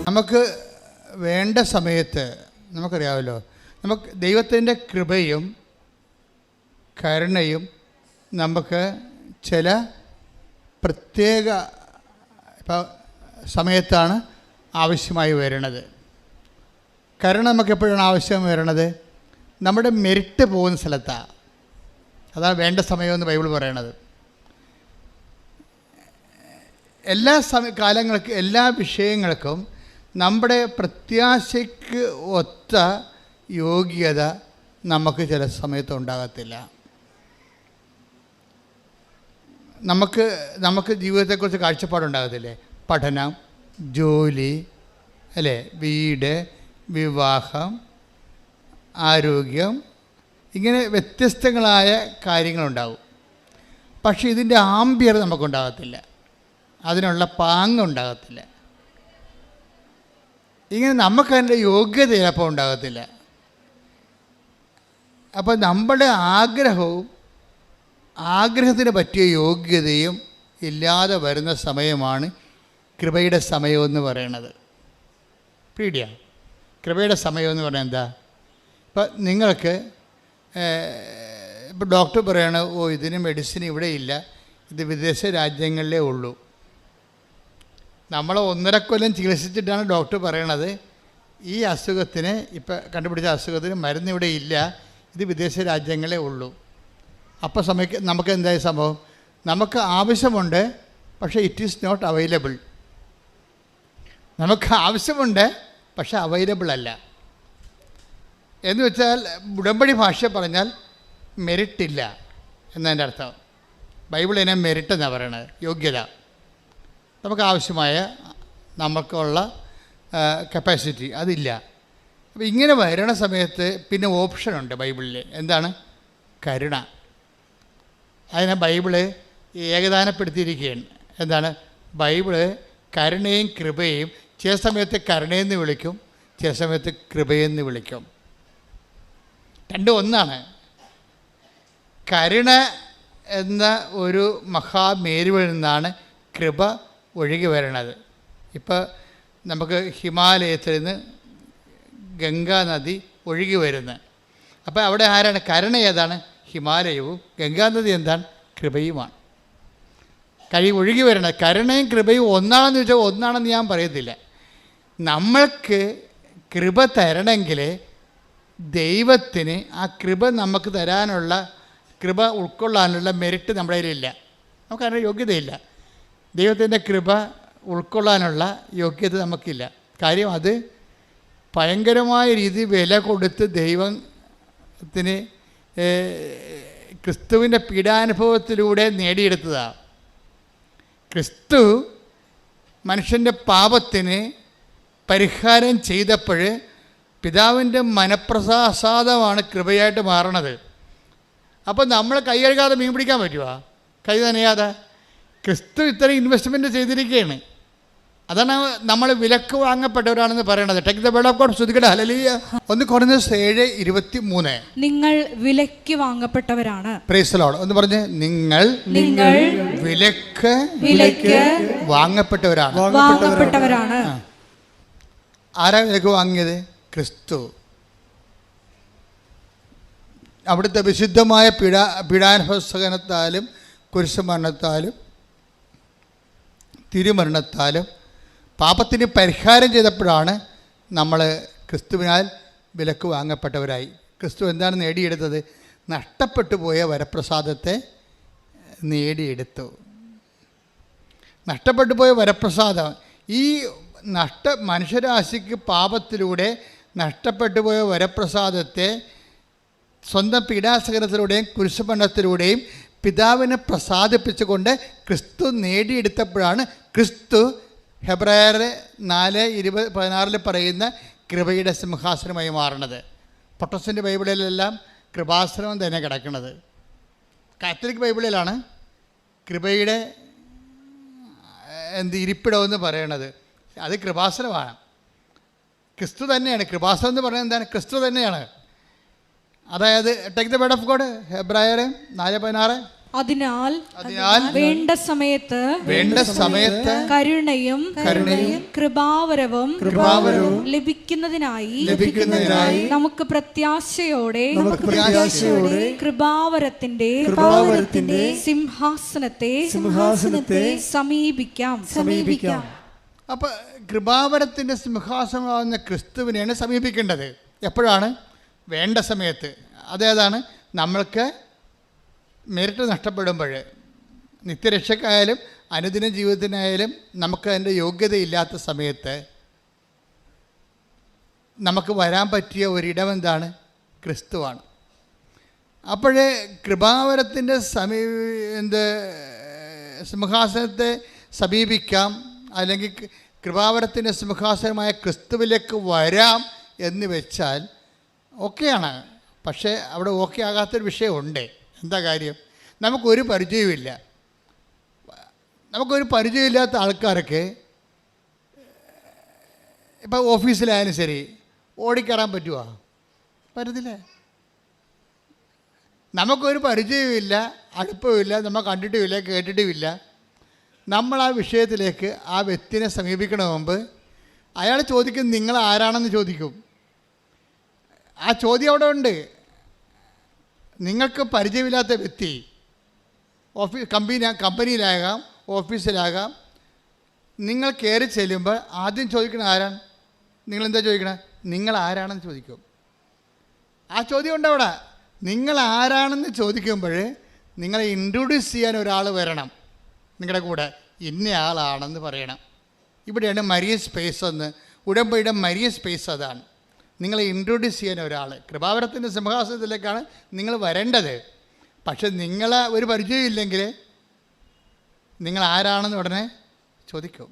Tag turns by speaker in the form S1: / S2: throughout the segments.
S1: നമുക്ക് വേണ്ട സമയത്ത് നമുക്കറിയാമല്ലോ, നമുക്ക് ദൈവത്തിൻ്റെ കൃപയും കരുണയും നമുക്ക് ചില പ്രത്യേക സമയത്താണ് ആവശ്യമായി വരുന്നത്. കരുണ നമുക്ക് എപ്പോഴാണ് ആവശ്യം വരുന്നത്? നമ്മുടെ മെരിറ്റ് പോകുന്ന സ്ഥലത്താണ്. അതാണ് വേണ്ട സമയമെന്ന് ബൈബിൾ പറയണത്. എല്ലാ കാലങ്ങൾക്ക് എല്ലാ വിഷയങ്ങൾക്കും നമ്മുടെ പ്രത്യാശയ്ക്ക് ഒത്ത യോഗ്യത നമുക്ക് ചില സമയത്ത് ഉണ്ടാകത്തില്ല. നമുക്ക് ജീവിതത്തെക്കുറിച്ച് കാഴ്ചപ്പാടുണ്ടാകത്തില്ലേ? പഠനം, ജോലി, അല്ലേ, വീട്, വിവാഹം, ആരോഗ്യം, ഇങ്ങനെ വ്യത്യസ്തങ്ങളായ കാര്യങ്ങളുണ്ടാവും. പക്ഷേ ഇതിൻ്റെ ആംബിയർ നമുക്കുണ്ടാകത്തില്ല, അതിനുള്ള പാങ്ങുണ്ടാകത്തില്ല. ഇങ്ങനെ നമുക്കതിൻ്റെ യോഗ്യത ചിലപ്പോൾ ഉണ്ടാകത്തില്ല. അപ്പോൾ നമ്മുടെ ആഗ്രഹത്തിന് പറ്റിയ യോഗ്യതയും ഇല്ലാതെ വരുന്ന സമയമാണ് കൃപയുടെ സമയമെന്ന് പറയണത്. പീഡിയ കൃപയുടെ സമയമെന്ന് പറഞ്ഞാൽ എന്താ? ഇപ്പം നിങ്ങൾക്ക് ഇപ്പോൾ ഡോക്ടർ പറയണ, ഇതിന് മെഡിസിൻ ഇവിടെ ഇല്ല, ഇത് വിദേശ രാജ്യങ്ങളിലേ ഉള്ളൂ. നമ്മൾ 1.5 കൊല്ലം ചികിത്സിച്ചിട്ടാണ് ഡോക്ടർ പറയണത്, ഈ അസുഖത്തിന്, ഇപ്പം കണ്ടുപിടിച്ച അസുഖത്തിന് മരുന്ന് ഇവിടെ ഇല്ല, ഇത് വിദേശ രാജ്യങ്ങളേ ഉള്ളൂ. അപ്പോൾ നമുക്ക് എന്തായ സംഭവം? നമുക്ക് ആവശ്യമുണ്ട്, പക്ഷേ ഇറ്റ് ഈസ് നോട്ട് അവൈലബിൾ. നമുക്ക് ആവശ്യമുണ്ട്, പക്ഷേ അവൈലബിൾ അല്ല. എന്ന് വെച്ചാൽ ഉടമ്പടി ഭാഷ പറഞ്ഞാൽ മെറിറ്റില്ല എന്നതിൻ്റെ അർത്ഥം. ബൈബിൾ ഇതിനെ മെറിറ്റ് എന്നാണ് പറയണത്, യോഗ്യത. നമുക്ക് ആവശ്യമായ നമുക്കുള്ള കപ്പാസിറ്റി അതില്ല. അപ്പോൾ ഇങ്ങനെ വരണ സമയത്ത് പിന്നെ ഓപ്ഷനുണ്ട് ബൈബിളിൽ. എന്താണ്? കരുണ. അതിനെ ബൈബിള് ഏകദാനപ്പെടുത്തിയിരിക്കുകയാണ്. എന്താണ്? ബൈബിള് കരുണയും കൃപയും ചില സമയത്ത് കരുണയെന്ന് വിളിക്കും, ചില സമയത്ത് കൃപയെന്ന് വിളിക്കും. രണ്ടും ഒന്നാണ്. കരുണ എന്ന ഒരു മഹാമേരുവിൽ നിന്നാണ് കൃപ ഒഴുകി വരണത്. ഇപ്പോൾ നമുക്ക് ഹിമാലയത്തിൽ നിന്ന് ഗംഗാ നദി ഒഴുകി വരുന്നത്. അപ്പോൾ അവിടെ ആരാണ്? കരുണ ഏതാണ്? ഹിമാലയവും. ഗംഗാനദി എന്താണ്? കൃപയുമാണ്. ഒഴുകി വരണത്. കരുണയും കൃപയും ഒന്നാണെന്ന് ചോദിച്ചാൽ ഒന്നാണെന്ന് ഞാൻ പറയത്തില്ല. നമ്മൾക്ക് കൃപ തരണമെങ്കിൽ ദൈവത്തിന് ആ കൃപ നമുക്ക് തരാനുള്ള, കൃപ ഉൾക്കൊള്ളാനുള്ള മെറിറ്റ് നമ്മുടെ കയ്യിലില്ല. നമുക്കതിൻ്റെ യോഗ്യതയില്ല. ദൈവത്തിൻ്റെ കൃപ ഉൾക്കൊള്ളാനുള്ള യോഗ്യത നമുക്കില്ല. കാര്യം അത് ഭയങ്കരമായ രീതിയിൽ വില കൊടുത്ത് ദൈവത്തിന് ക്രിസ്തുവിൻ്റെ പീഡാനുഭവത്തിലൂടെ നേടിയെടുത്തതാണ്. ക്രിസ്തു മനുഷ്യൻ്റെ പാപത്തിന് പരിഹാരം ചെയ്തപ്പോൾ പിതാവിൻ്റെ മനപ്രസാദമാണ് കൃപയായിട്ട് മാറണത്. അപ്പോൾ നമ്മൾ കൈ കഴുകാതെ മീൻ പിടിക്കാൻ പറ്റുമോ? കൈ നനയാതെ. ക്രിസ്തു ഇത്രയും ഇൻവെസ്റ്റ്മെൻറ്റ് ചെയ്തിരിക്കുകയാണ്. അതാണ് നമ്മൾ വിലക്ക് വാങ്ങപ്പെട്ടവരാണെന്ന് പറയണത്. Take the word of God. ശ്രദ്ധിക്കട്ടെ. ഹല്ലേലൂയ. 1 കൊരിന്ത്യർ 7:23. നിങ്ങൾ വിലക്ക് വാങ്ങപ്പെട്ടവരാണ്. Price the Lord. ഒന്ന് പറഞ്ഞേ, നിങ്ങൾ വിലക്ക് വാങ്ങപ്പെട്ടവരാണ്. ആരാ വിലക്ക് വാങ്ങിയത്? ക്രിസ്തു. അവിടുത്തെ വിശുദ്ധമായ പീഡാനുഭവസഹനത്താലും കുരിശുമരണത്താലും തിരുമരണത്താലും പാപത്തിന് പരിഹാരം ചെയ്തപ്പോഴാണ് നമ്മൾ ക്രിസ്തുവിനാൽ വിലക്ക് വാങ്ങപ്പെട്ടവരായി. ക്രിസ്തു എന്താണ് നേടിയെടുത്തത്? നഷ്ടപ്പെട്ടു പോയ വരപ്രസാദത്തെ നേടിയെടുത്തു. നഷ്ടപ്പെട്ടു പോയ വരപ്രസാദം, ഈ മനുഷ്യരാശിക്ക് പാപത്തിലൂടെ നഷ്ടപ്പെട്ടു പോയ വരപ്രസാദത്തെ സ്വന്തം പീഡാസഹനത്തിലൂടെയും കുരിശുമരണത്തിലൂടെയും പിതാവിനെ പ്രസാദിപ്പിച്ചുകൊണ്ട് ക്രിസ്തു നേടിയെടുത്തപ്പോഴാണ് ക്രിസ്തു ഹെബ്രായർ 4:16 പറയുന്ന കൃപയുടെ സിംഹാസനമായി മാറണത്. പ്രൊട്ടസ്റ്റൻ്റ് ബൈബിളിലെല്ലാം കൃപാസനം തന്നെ കിടക്കുന്നത്. കാത്തലിക് ബൈബിളിലാണ് കൃപയുടെ ഇരിപ്പിടമെന്ന് പറയണത്. അത് കൃപാസനമാണ്. ക്രിസ്തു തന്നെയാണ്. കൃപാസനം എന്ന് പറയുന്നത് എന്താണ്? ക്രിസ്തു തന്നെയാണ്. അതായത് take the word of God, ഹെബ്രായർ 4:16.
S2: അതിനാൽ വേണ്ട സമയത്ത് കരുണയും കൃപാവരവും ലഭിക്കുന്നതിനായി നമുക്ക് പ്രത്യാശയോടെ കൃപാവരത്തിന്റെ സിംഹാസനത്തെ സമീപിക്കാം.
S1: അപ്പൊ കൃപാവരത്തിന്റെ സിംഹാസനമാകുന്ന ക്രിസ്തുവിനെയാണ് സമീപിക്കേണ്ടത്. എപ്പോഴാണ്? വേണ്ട സമയത്ത്. അതേതാണ്? നമ്മൾക്ക് മെറിറ്റ് നഷ്ടപ്പെടുമ്പോൾ, നിത്യരക്ഷക്കായാലും അനുദിന ജീവിതത്തിനായാലും നമുക്ക് അതിൻ്റെ യോഗ്യതയില്ലാത്ത സമയത്ത് നമുക്ക് വരാൻ പറ്റിയ ഒരിടം എന്താണ്? ക്രിസ്തുവാണ്. അപ്പോഴേ കൃപാവരത്തിൻ്റെ സിംഹാസനത്തെ സമീപിക്കാം, അല്ലെങ്കിൽ കൃപാവരത്തിൻ്റെ സിംഹാസനമായ ക്രിസ്തുവിലേക്ക് വരാം എന്ന് വെച്ചാൽ ഓക്കെയാണ്. പക്ഷേ അവിടെ ഓക്കെ ആകാത്തൊരു വിഷയമുണ്ട്. എന്താ കാര്യം? നമുക്കൊരു പരിചയമില്ല. നമുക്കൊരു പരിചയമില്ലാത്ത ആൾക്കാർക്ക് ഇപ്പോൾ ഓഫീസിലായാലും ശരി ഓടിക്കയറാൻ പറ്റുമോ? പറ്റത്തില്ലേ. നമുക്കൊരു പരിചയമില്ല, അടുപ്പമില്ല, നമ്മൾ കണ്ടിട്ടുമില്ല, കേട്ടിട്ടുമില്ല. നമ്മൾ ആ വിഷയത്തിലേക്ക് ആ വ്യക്തിനെ സമീപിക്കണ മുമ്പ് അയാൾ ചോദിക്കും, നിങ്ങൾ ആരാണെന്ന് ചോദിക്കും. ആ ചോദ്യം അവിടെ ഉണ്ട്. നിങ്ങൾക്ക് പരിചയമില്ലാത്ത വ്യക്തി കമ്പനിയിലാകാം, ഓഫീസിലാകാം, നിങ്ങൾ കയറി ചെല്ലുമ്പോൾ ആദ്യം ചോദിക്കണത് ആരാണ്? നിങ്ങളെന്താ ചോദിക്കണത്? നിങ്ങൾ ആരാണെന്ന് ചോദിക്കും. ആ ചോദ്യം ഉണ്ട് അവിടെ. നിങ്ങൾ ആരാണെന്ന് ചോദിക്കുമ്പോൾ നിങ്ങളെ ഇൻട്രൊഡ്യൂസ് ചെയ്യാൻ ഒരാൾ വരണം നിങ്ങളുടെ കൂടെ. ഇന്നയാളാണെന്ന് പറയണം. ഇവിടെയാണ് മരിയ സ്പേസ് എന്ന്. ഉടമ്പടിയുടെ മരിയ സ്പേസ് അതാണ്. നിങ്ങളെ ഇൻട്രൊഡ്യൂസ് ചെയ്യാൻ ഒരാൾ. കൃപാവരത്തിൻ്റെ സിംഹാസനത്തിലേക്കാണ് നിങ്ങൾ വരേണ്ടത്. പക്ഷെ നിങ്ങളെ ഒരു പരിചയമില്ലെങ്കിൽ നിങ്ങൾ ആരാണെന്ന് ഉടനെ ചോദിക്കും.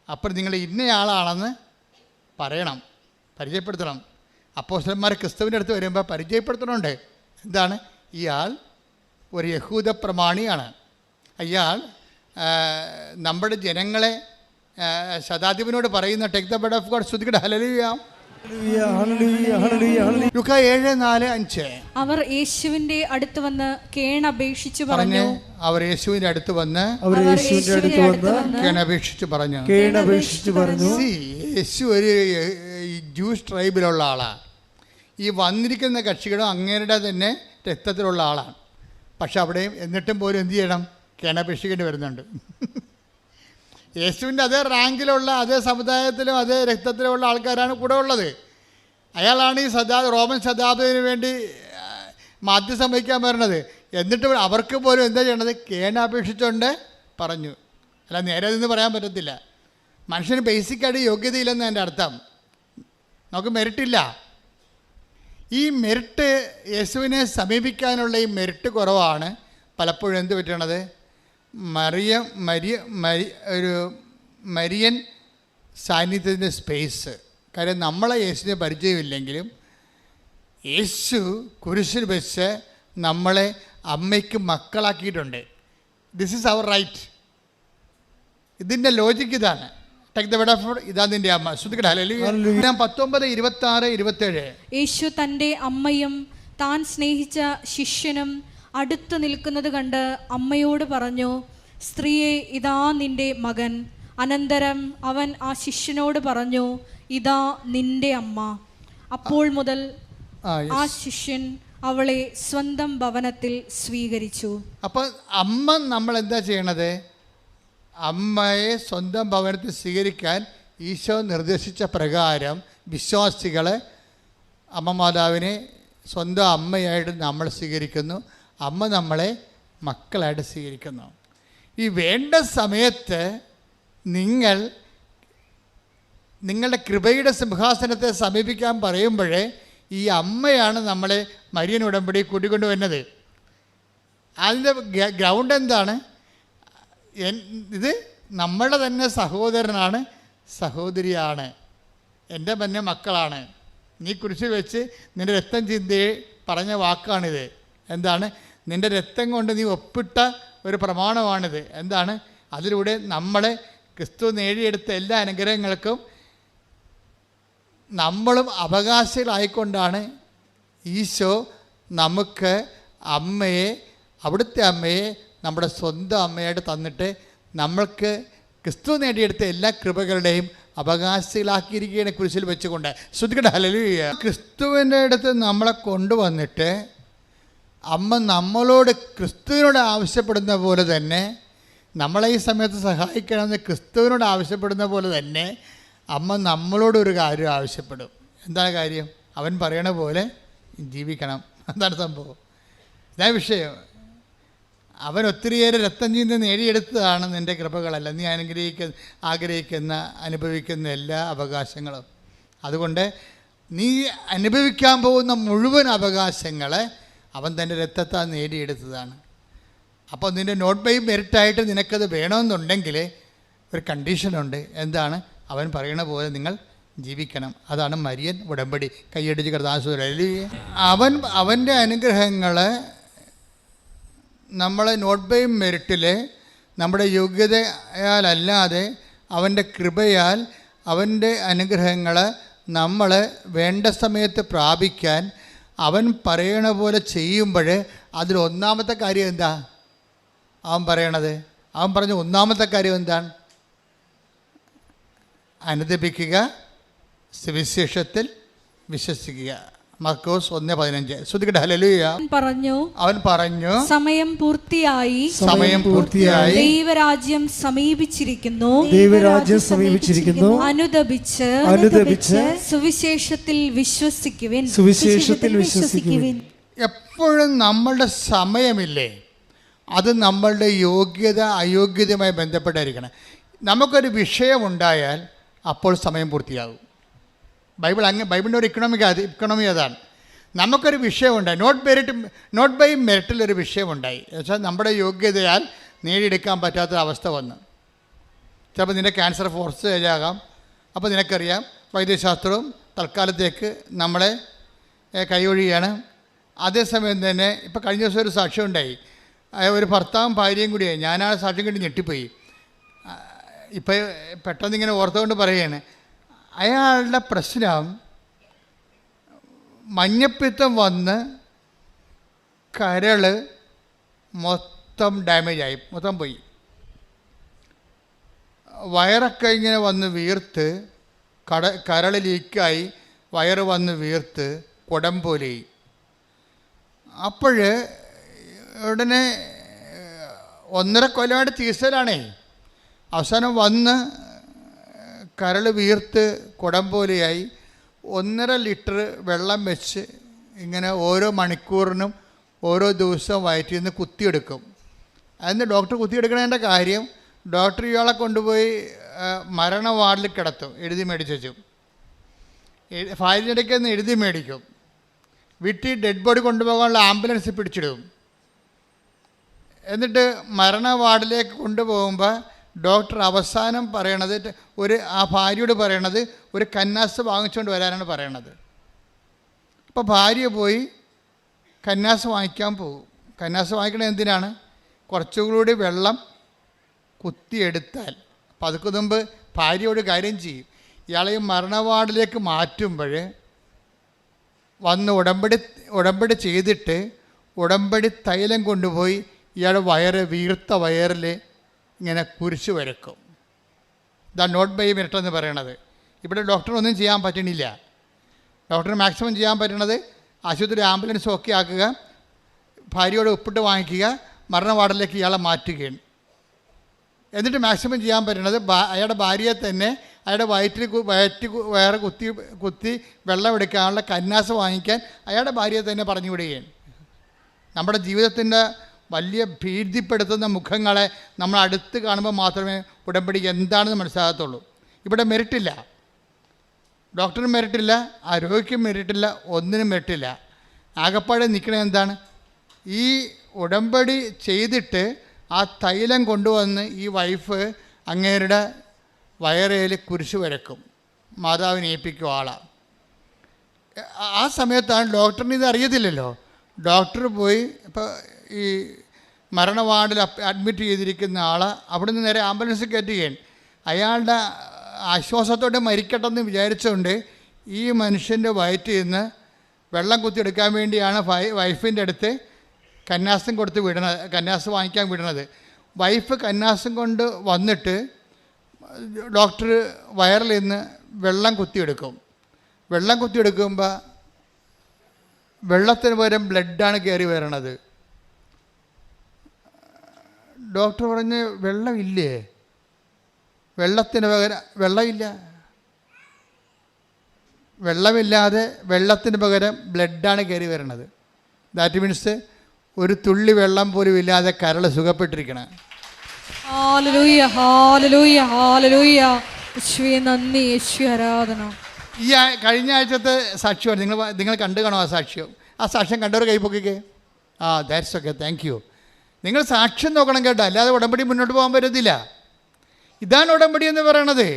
S1: അപ്പോൾ നിങ്ങൾ ഇന്നയാളാണെന്ന് പറയണം, പരിചയപ്പെടുത്തണം. അപ്പോസ്തലന്മാർ ക്രിസ്തുവിൻ്റെ അടുത്ത് വരുമ്പോൾ പരിചയപ്പെടുത്തണമുണ്ട്. എന്താണ്? ഇയാൾ ഒരു യഹൂദ പ്രമാണിയാണ്. ഇയാൾ നമ്മുടെ ജനങ്ങളെ ശതാധിപനോട് പറയുന്ന take the word of God. ശ്രുതിക്കട്ടെ ഹല്ലേലൂയ. ലൂക്കാ 7:4-5.
S2: അവർ യേശുവിന്റെ അടുത്ത് വന്ന് കേണപേക്ഷിച്ചു പറഞ്ഞു.
S1: അവർ യേശുവിന്റെ അടുത്ത് വന്ന് കേണപേക്ഷിച്ചു പറഞ്ഞു. യേശു ഒരു ജൂസ് ട്രൈബിലുള്ള ആളാണ്. ഈ വന്നിരിക്കുന്ന കക്ഷികളും അങ്ങേരുടെ തന്നെ രക്തത്തിലുള്ള ആളാണ്. പക്ഷെ അവിടെയും എന്നിട്ടും പോലും എന്ത് ചെയ്യണം? കേണപേക്ഷിക്കേണ്ടി വരുന്നുണ്ട്. യേശുവിൻ്റെ അതേ റാങ്കിലുള്ള, അതേ സമുദായത്തിലും അതേ രക്തത്തിലുമുള്ള ആൾക്കാരാണ് കൂടെ ഉള്ളത്. അയാളാണ് ഈ റോമൻ ശതാബ്ദത്തിന് വേണ്ടി മാധ്യസ്ഥം വഹിക്കാൻ വരുന്നത്. എന്നിട്ട് അവർക്ക് പോലും എന്താ ചെയ്യണത്? കേണപേക്ഷിച്ചുകൊണ്ട് പറഞ്ഞു. അല്ല, നേരെ നിന്ന് പറയാൻ പറ്റത്തില്ല. മനുഷ്യന് ബേസിക്കായിട്ട് യോഗ്യതയില്ലെന്ന് എൻ്റെ അർത്ഥം. നമുക്ക് മെറിറ്റില്ല. ഈ മെറിറ്റ്, യേശുവിനെ സമീപിക്കാനുള്ള ഈ മെറിറ്റ് കുറവാണ് പലപ്പോഴും എന്ത് പറ്റണത്? ഒരു മരിയൻ സാന്നിധ്യത്തിൻ്റെ സ്പേസ്. കാര്യം നമ്മളെ യേശുവിനെ പരിചയമില്ലെങ്കിലും യേശു കുരിശിൽ വെച്ച് നമ്മളെ അമ്മയ്ക്ക് മക്കളാക്കിയിട്ടുണ്ട്. This is our right. ഇതിൻ്റെ ലോജിക്ക് ഇതാണ്. Take the word of God. ഇതാ നിൻ്റെ അമ്മ. ശ്രുതിക്കട്ടെ ഹല്ലേലൂയ. 19:26-27.
S2: യേശു തൻ്റെ അമ്മയും താൻ സ്നേഹിച്ച ശിഷ്യനും അടുത്ത് നിൽക്കുന്നത് കണ്ട് അമ്മയോട് പറഞ്ഞു, സ്ത്രീയെ, ഇതാ നിന്റെ മകൻ. അനന്തരം അവൻ ആ ശിഷ്യനോട് പറഞ്ഞു, ഇതാ നിന്റെ അമ്മ. അപ്പോൾ മുതൽ ആ ശിഷ്യൻ അവളെ സ്വന്തം ഭവനത്തിൽ സ്വീകരിച്ചു.
S1: അപ്പോൾ അമ്മ നമ്മൾ എന്താ ചെയ്യണത്? അമ്മയെ സ്വന്തം ഭവനത്തിൽ സ്വീകരിക്കാൻ ഈശോ നിർദ്ദേശിച്ച പ്രകാരം വിശ്വാസികൾ അമ്മ മാതാവിനെ സ്വന്തം അമ്മയായിട്ട് നമ്മൾ സ്വീകരിക്കുന്നു. അമ്മ നമ്മളെ മക്കളായിട്ട് സ്വീകരിക്കുന്നു. ഈ വേണ്ട സമയത്ത് നിങ്ങളുടെ കൃപയുടെ സിംഹാസനത്തെ സമീപിക്കാൻ പറയുമ്പോഴേ ഈ അമ്മയാണ് നമ്മളെ മരിയൻ ഉടമ്പടി കൂട്ടിക്കൊണ്ട് വരുന്നത്. അതിൻ്റെ ഗ്രൗണ്ട് എന്താണ്? ഇത് നമ്മളുടെ തന്നെ സഹോദരനാണ്, സഹോദരിയാണ്, എൻ്റെ തന്നെ മക്കളാണ്. നീ കുരിശിൽ വെച്ച് നിൻ്റെ രക്തം ചിന്തി പറഞ്ഞ വാക്കാണിത്. എന്താണ്? നിൻ്റെ രക്തം കൊണ്ട് നീ ഒപ്പിട്ട ഒരു പ്രമാണമാണിത്. എന്താണ്? അതിലൂടെ നമ്മൾ ക്രിസ്തു നേടിയെടുത്ത എല്ലാ അനുഗ്രഹങ്ങൾക്കും നമ്മളും അവകാശികളായിക്കൊണ്ടാണ് ഈശോ നമുക്ക് അമ്മയെ, അവിടുത്തെ അമ്മയെ നമ്മുടെ സ്വന്തം അമ്മയായിട്ട് തന്നിട്ട് നമ്മൾക്ക് ക്രിസ്തു നേടിയെടുത്ത എല്ലാ കൃപകളുടെയും അവകാശികളാക്കിയിരിക്കുകയാണ് കുരിശിൽ വെച്ചുകൊണ്ട്. ശ്രദ്ധിക്കട്ടെ, ഹല്ലേലൂയ. ക്രിസ്തുവിൻ്റെ അടുത്ത് നമ്മളെ കൊണ്ടുവന്നിട്ട് അമ്മ നമ്മളോട് ക്രിസ്തുവിനോട് ആവശ്യപ്പെടുന്ന പോലെ തന്നെ, നമ്മളെ ഈ സമയത്ത് സഹായിക്കണമെന്ന് ക്രിസ്തുവിനോട് ആവശ്യപ്പെടുന്ന പോലെ തന്നെ അമ്മ നമ്മളോടൊരു കാര്യം ആവശ്യപ്പെടും. എന്താണ് കാര്യം? അവൻ പറയണ പോലെ ജീവിക്കണം. എന്താണ് സംഭവം? ഇതാ വിഷയം. അവൻ ഒത്തിരിയേറെ രക്തം ചീന്തി നേടിയെടുത്തതാണ് നിൻ്റെ കൃപകളല്ല, നീ ആഗ്രഹിക്കുന്ന അനുഭവിക്കുന്ന എല്ലാ അവകാശങ്ങളും. അതുകൊണ്ട് നീ അനുഭവിക്കാൻ പോകുന്ന മുഴുവൻ അവകാശങ്ങളെ അവൻ തൻ്റെ രക്തത്താൽ നേടിയെടുത്തതാണ്. അപ്പോൾ നിൻ്റെ നോട്ട് ബൈ മെറിറ്റായിട്ട് നിനക്കത് വേണമെന്നുണ്ടെങ്കിൽ ഒരു കണ്ടീഷനുണ്ട്. എന്താണ്? അവൻ പറയണ പോലെ നിങ്ങൾ ജീവിക്കണം. അതാണ് മരിയൻ ഉടമ്പടി. കൈയടിച്ച് കർത്താവേ. അവൻ്റെ അനുഗ്രഹങ്ങൾ നമ്മളെ നോട്ട് ബൈ മെറിറ്റിൽ നമ്മുടെ യോഗ്യതയാലല്ലാതെ അവൻ്റെ കൃപയാൽ അവൻ്റെ അനുഗ്രഹങ്ങൾ നമ്മൾ വേണ്ട സമയത്ത് പ്രാപിക്കാൻ അവൻ പറയണ പോലെ ചെയ്യുമ്പോൾ അതിലൊന്നാമത്തെ കാര്യം എന്താ അവൻ പറയണത്? അവൻ പറഞ്ഞ ഒന്നാമത്തെ കാര്യം എന്താണ്? അനുദപിക്കുക, സുവിശേഷത്തിൽ വിശ്വസിക്കുക. മർക്കോസ് 1:15. ശ്രദ്ധിക്കട്ടെ, ഹല്ലേലൂയ. അവൻ പറഞ്ഞു
S2: സമയം പൂർത്തിയായി, ദൈവരാജ്യം സമീപിച്ചിരിക്കുന്നു, അനുദപിച്ച് സുവിശേഷത്തിൽ വിശ്വസിക്കുവിൻ.
S1: എപ്പോഴും നമ്മളുടെ സമയമില്ലേ, അത് നമ്മളുടെ യോഗ്യത അയോഗ്യതയുമായി ബന്ധപ്പെട്ടായിരിക്കണം. വിഷയമുണ്ടായാൽ അപ്പോൾ സമയം പൂർത്തിയാകും. ബൈബിളിൻ്റെ ഒരു ഇക്കണോമി അതാണ്. നമുക്കൊരു വിഷയമുണ്ടായി, നോട്ട് ബൈ മെറിറ്റിലൊരു വിഷയമുണ്ടായി എന്നുവെച്ചാൽ നമ്മുടെ യോഗ്യതയാൽ നേടിയെടുക്കാൻ പറ്റാത്ത അവസ്ഥ വന്ന്. ചിലപ്പോൾ നിൻ്റെ ക്യാൻസർ ഫോർത്ത് സ്റ്റേജ് ആകാം. അപ്പോൾ നിനക്കറിയാം വൈദ്യശാസ്ത്രവും തൽക്കാലത്തേക്ക് നമ്മളെ കൈയൊഴിയാണ്. അതേസമയം തന്നെ ഇപ്പോൾ കഴിഞ്ഞ ദിവസം ഒരു സാക്ഷ്യം ഉണ്ടായി. ഒരു ഭർത്താവും ഭാര്യയും കൂടിയായി. ഞാനാ സാക്ഷ്യം കണ്ട് ഞെട്ടിപ്പോയി. ഇപ്പോൾ പെട്ടെന്നിങ്ങനെ ഓർത്തുകൊണ്ട് പറയുകയാണ്, അയാളുടെ പ്രശ്നം മഞ്ഞപ്പിത്തം വന്ന് കരൾ മൊത്തം ഡാമേജായി, മൊത്തം പോയി. വയറൊക്കെ ഇങ്ങനെ വന്ന് വീർത്ത്, കരൾ ലീക്കായി വയറ് വന്ന് വീർത്ത് കുടം പോലെയായി. അപ്പോൾ ഉടനെ 1.5 കൊല്ലമായിട്ട് ചികിത്സയിലാണേ. അവസാനം വന്ന് കരൾ വീർത്ത് കുടം പോലെയായി 1.5 ലിറ്റർ വെള്ളം വെച്ച് ഇങ്ങനെ ഓരോ മണിക്കൂറിനും ഓരോ ദിവസവും വയറ്റിൽ നിന്ന് കുത്തിയെടുക്കും. അതിന് ഡോക്ടർ കുത്തിയെടുക്കണതിൻ്റെ കാര്യം, ഡോക്ടർ ഇയാളെ കൊണ്ടുപോയി മരണ വാർഡിൽ കിടത്തും, എഴുതി മേടിച്ചു. ഫയലിനിടയ്ക്ക് നിന്ന് എഴുതി മേടിക്കും. വീട്ടിൽ ഡെഡ് ബോഡി കൊണ്ടുപോകാനുള്ള ആംബുലൻസ് പിടിച്ചിടും. എന്നിട്ട് മരണ വാർഡിലേക്ക് കൊണ്ടുപോകുമ്പോൾ ഡോക്ടർ അവസാനം പറയണത്, ആ ഭാര്യയോട് പറയണത് ഒരു കന്നാസ് വാങ്ങിച്ചുകൊണ്ട് വരാനാണ് പറയണത്. അപ്പോൾ ഭാര്യ പോയി കന്നാസ് വാങ്ങിക്കാൻ പോകും. കന്നാസ് വാങ്ങിക്കണത് എന്തിനാണ്? കുറച്ചുകൂടി വെള്ളം കുത്തിയെടുത്താൽ. അപ്പോൾ അതൊക്കെ മുമ്പ് ഭാര്യയോട് കാര്യം ചെയ്യും. ഇയാളെ മരണ വാർഡിലേക്ക് മാറ്റുമ്പോൾ വന്ന് ഉടമ്പടി ചെയ്തിട്ട് ഉടമ്പടി തൈലം കൊണ്ടുപോയി ഇയാളുടെ വീർത്ത വയറിൽ ഇങ്ങനെ കുരിശ് വരക്കും. ഇതാണ് നോട്ട് ബൈ മെറിറ്റ് എന്ന് പറയണത്. ഇവിടെ ഡോക്ടറൊന്നും ചെയ്യാൻ പറ്റണില്ല. ഡോക്ടറിന് മാക്സിമം ചെയ്യാൻ പറ്റണത് ആശുപത്രി ആംബുലൻസ് ഒക്കെ ആക്കുക, ഭാര്യയോട് ഒപ്പിട്ട് വാങ്ങിക്കുക, മരണ വാർഡിലേക്ക് ഇയാളെ മാറ്റുകയാണ്. എന്നിട്ട് മാക്സിമം ചെയ്യാൻ പറ്റുന്നത് അയാളുടെ ഭാര്യയെ തന്നെ അയാളുടെ വയറ് കുത്തി വെള്ളം എടുക്കാനുള്ള കന്നാസ് വാങ്ങിക്കാൻ അയാളുടെ ഭാര്യയെ തന്നെ പറഞ്ഞു വിടുകയാണ്. നമ്മുടെ ജീവിതത്തിൻ്റെ വലിയ ഭീതിപ്പെടുത്തുന്ന മുഖങ്ങളെ നമ്മൾ അടുത്ത് കാണുമ്പോൾ മാത്രമേ ഉടമ്പടി എന്താണെന്ന് മനസ്സിലാകത്തുള്ളൂ. ഇവിടെ മെറിറ്റില്ല, ഡോക്ടറിന് മെറിറ്റില്ല, ആ രോഗിക്കും മെറിറ്റില്ല, ഒന്നിനും മെറിറ്റില്ല. ആകപ്പാടെ നിൽക്കണത് എന്താണ്? ഈ ഉടമ്പടി ചെയ്തിട്ട് ആ തൈലം കൊണ്ടുവന്ന് ഈ വൈഫ് അങ്ങേരുടെ വയറേൽ കുരിശ് വരക്കും, മാതാവിനെ ഏൽപ്പിക്കും ആളാണ്. ആ സമയത്താണ് ഡോക്ടറിന് ഇത് അറിയത്തില്ലല്ലോ. ഡോക്ടർ പോയി ഇപ്പോൾ ഈ മരണ വാർഡിൽ അഡ്മിറ്റ് ചെയ്തിരിക്കുന്ന ആളെ അവിടെ നിന്ന് നേരെ ആംബുലൻസ് കയറ്റുകയാണ്. അയാളുടെ ആശ്വാസത്തോടെ മരിക്കട്ടെന്ന് വിചാരിച്ചുകൊണ്ട് ഈ മനുഷ്യൻ്റെ വയറ്റിൽ നിന്ന് വെള്ളം കുത്തിയെടുക്കാൻ വേണ്ടിയാണ് വൈഫിൻ്റെ അടുത്ത് കന്നാസും കൊടുത്ത് വിടണത്, കന്നാസ് വാങ്ങിക്കാൻ വിടണത്. വൈഫ് കന്നാസും കൊണ്ട് വന്നിട്ട് ഡോക്ടർ വയറിൽ നിന്ന് വെള്ളം കുത്തിയെടുക്കും. വെള്ളം കുത്തിയെടുക്കുമ്പോൾ വെള്ളത്തിന് പകരം ബ്ലഡാണ് കയറി വരണത്. ഡോക്ടർ പറഞ്ഞ് വെള്ളമില്ലേ? വെള്ളത്തിന് പകരം വെള്ളമില്ല. വെള്ളമില്ലാതെ വെള്ളത്തിന് പകരം ബ്ലഡാണ് കയറി വരണത്. ദാറ്റ് മീൻസ് ഒരു തുള്ളി വെള്ളം പോലും ഇല്ലാതെ കരൾ സുഖപ്പെട്ടിരിക്കണം.
S2: Hallelujah, hallelujah, hallelujah. യേശുവേ നന്ദി, യേശുവേ ആരാധന.
S1: ഈ കഴിഞ്ഞ ആഴ്ചത്തെ സാക്ഷ്യമാണ് നിങ്ങൾ കണ്ടു കാണും. ആ സാക്ഷ്യം, ആ സാക്ഷ്യം കണ്ടവർ കൈപ്പൊക്കിക്കേ. That's okay, thank you. നിങ്ങൾ സാക്ഷ്യം നോക്കണം കേട്ടോ, അല്ലാതെ ഉടമ്പടി മുന്നോട്ട് പോകാൻ പറ്റത്തില്ല. ഇതാണ് ഉടമ്പടി എന്ന് പറയണത്.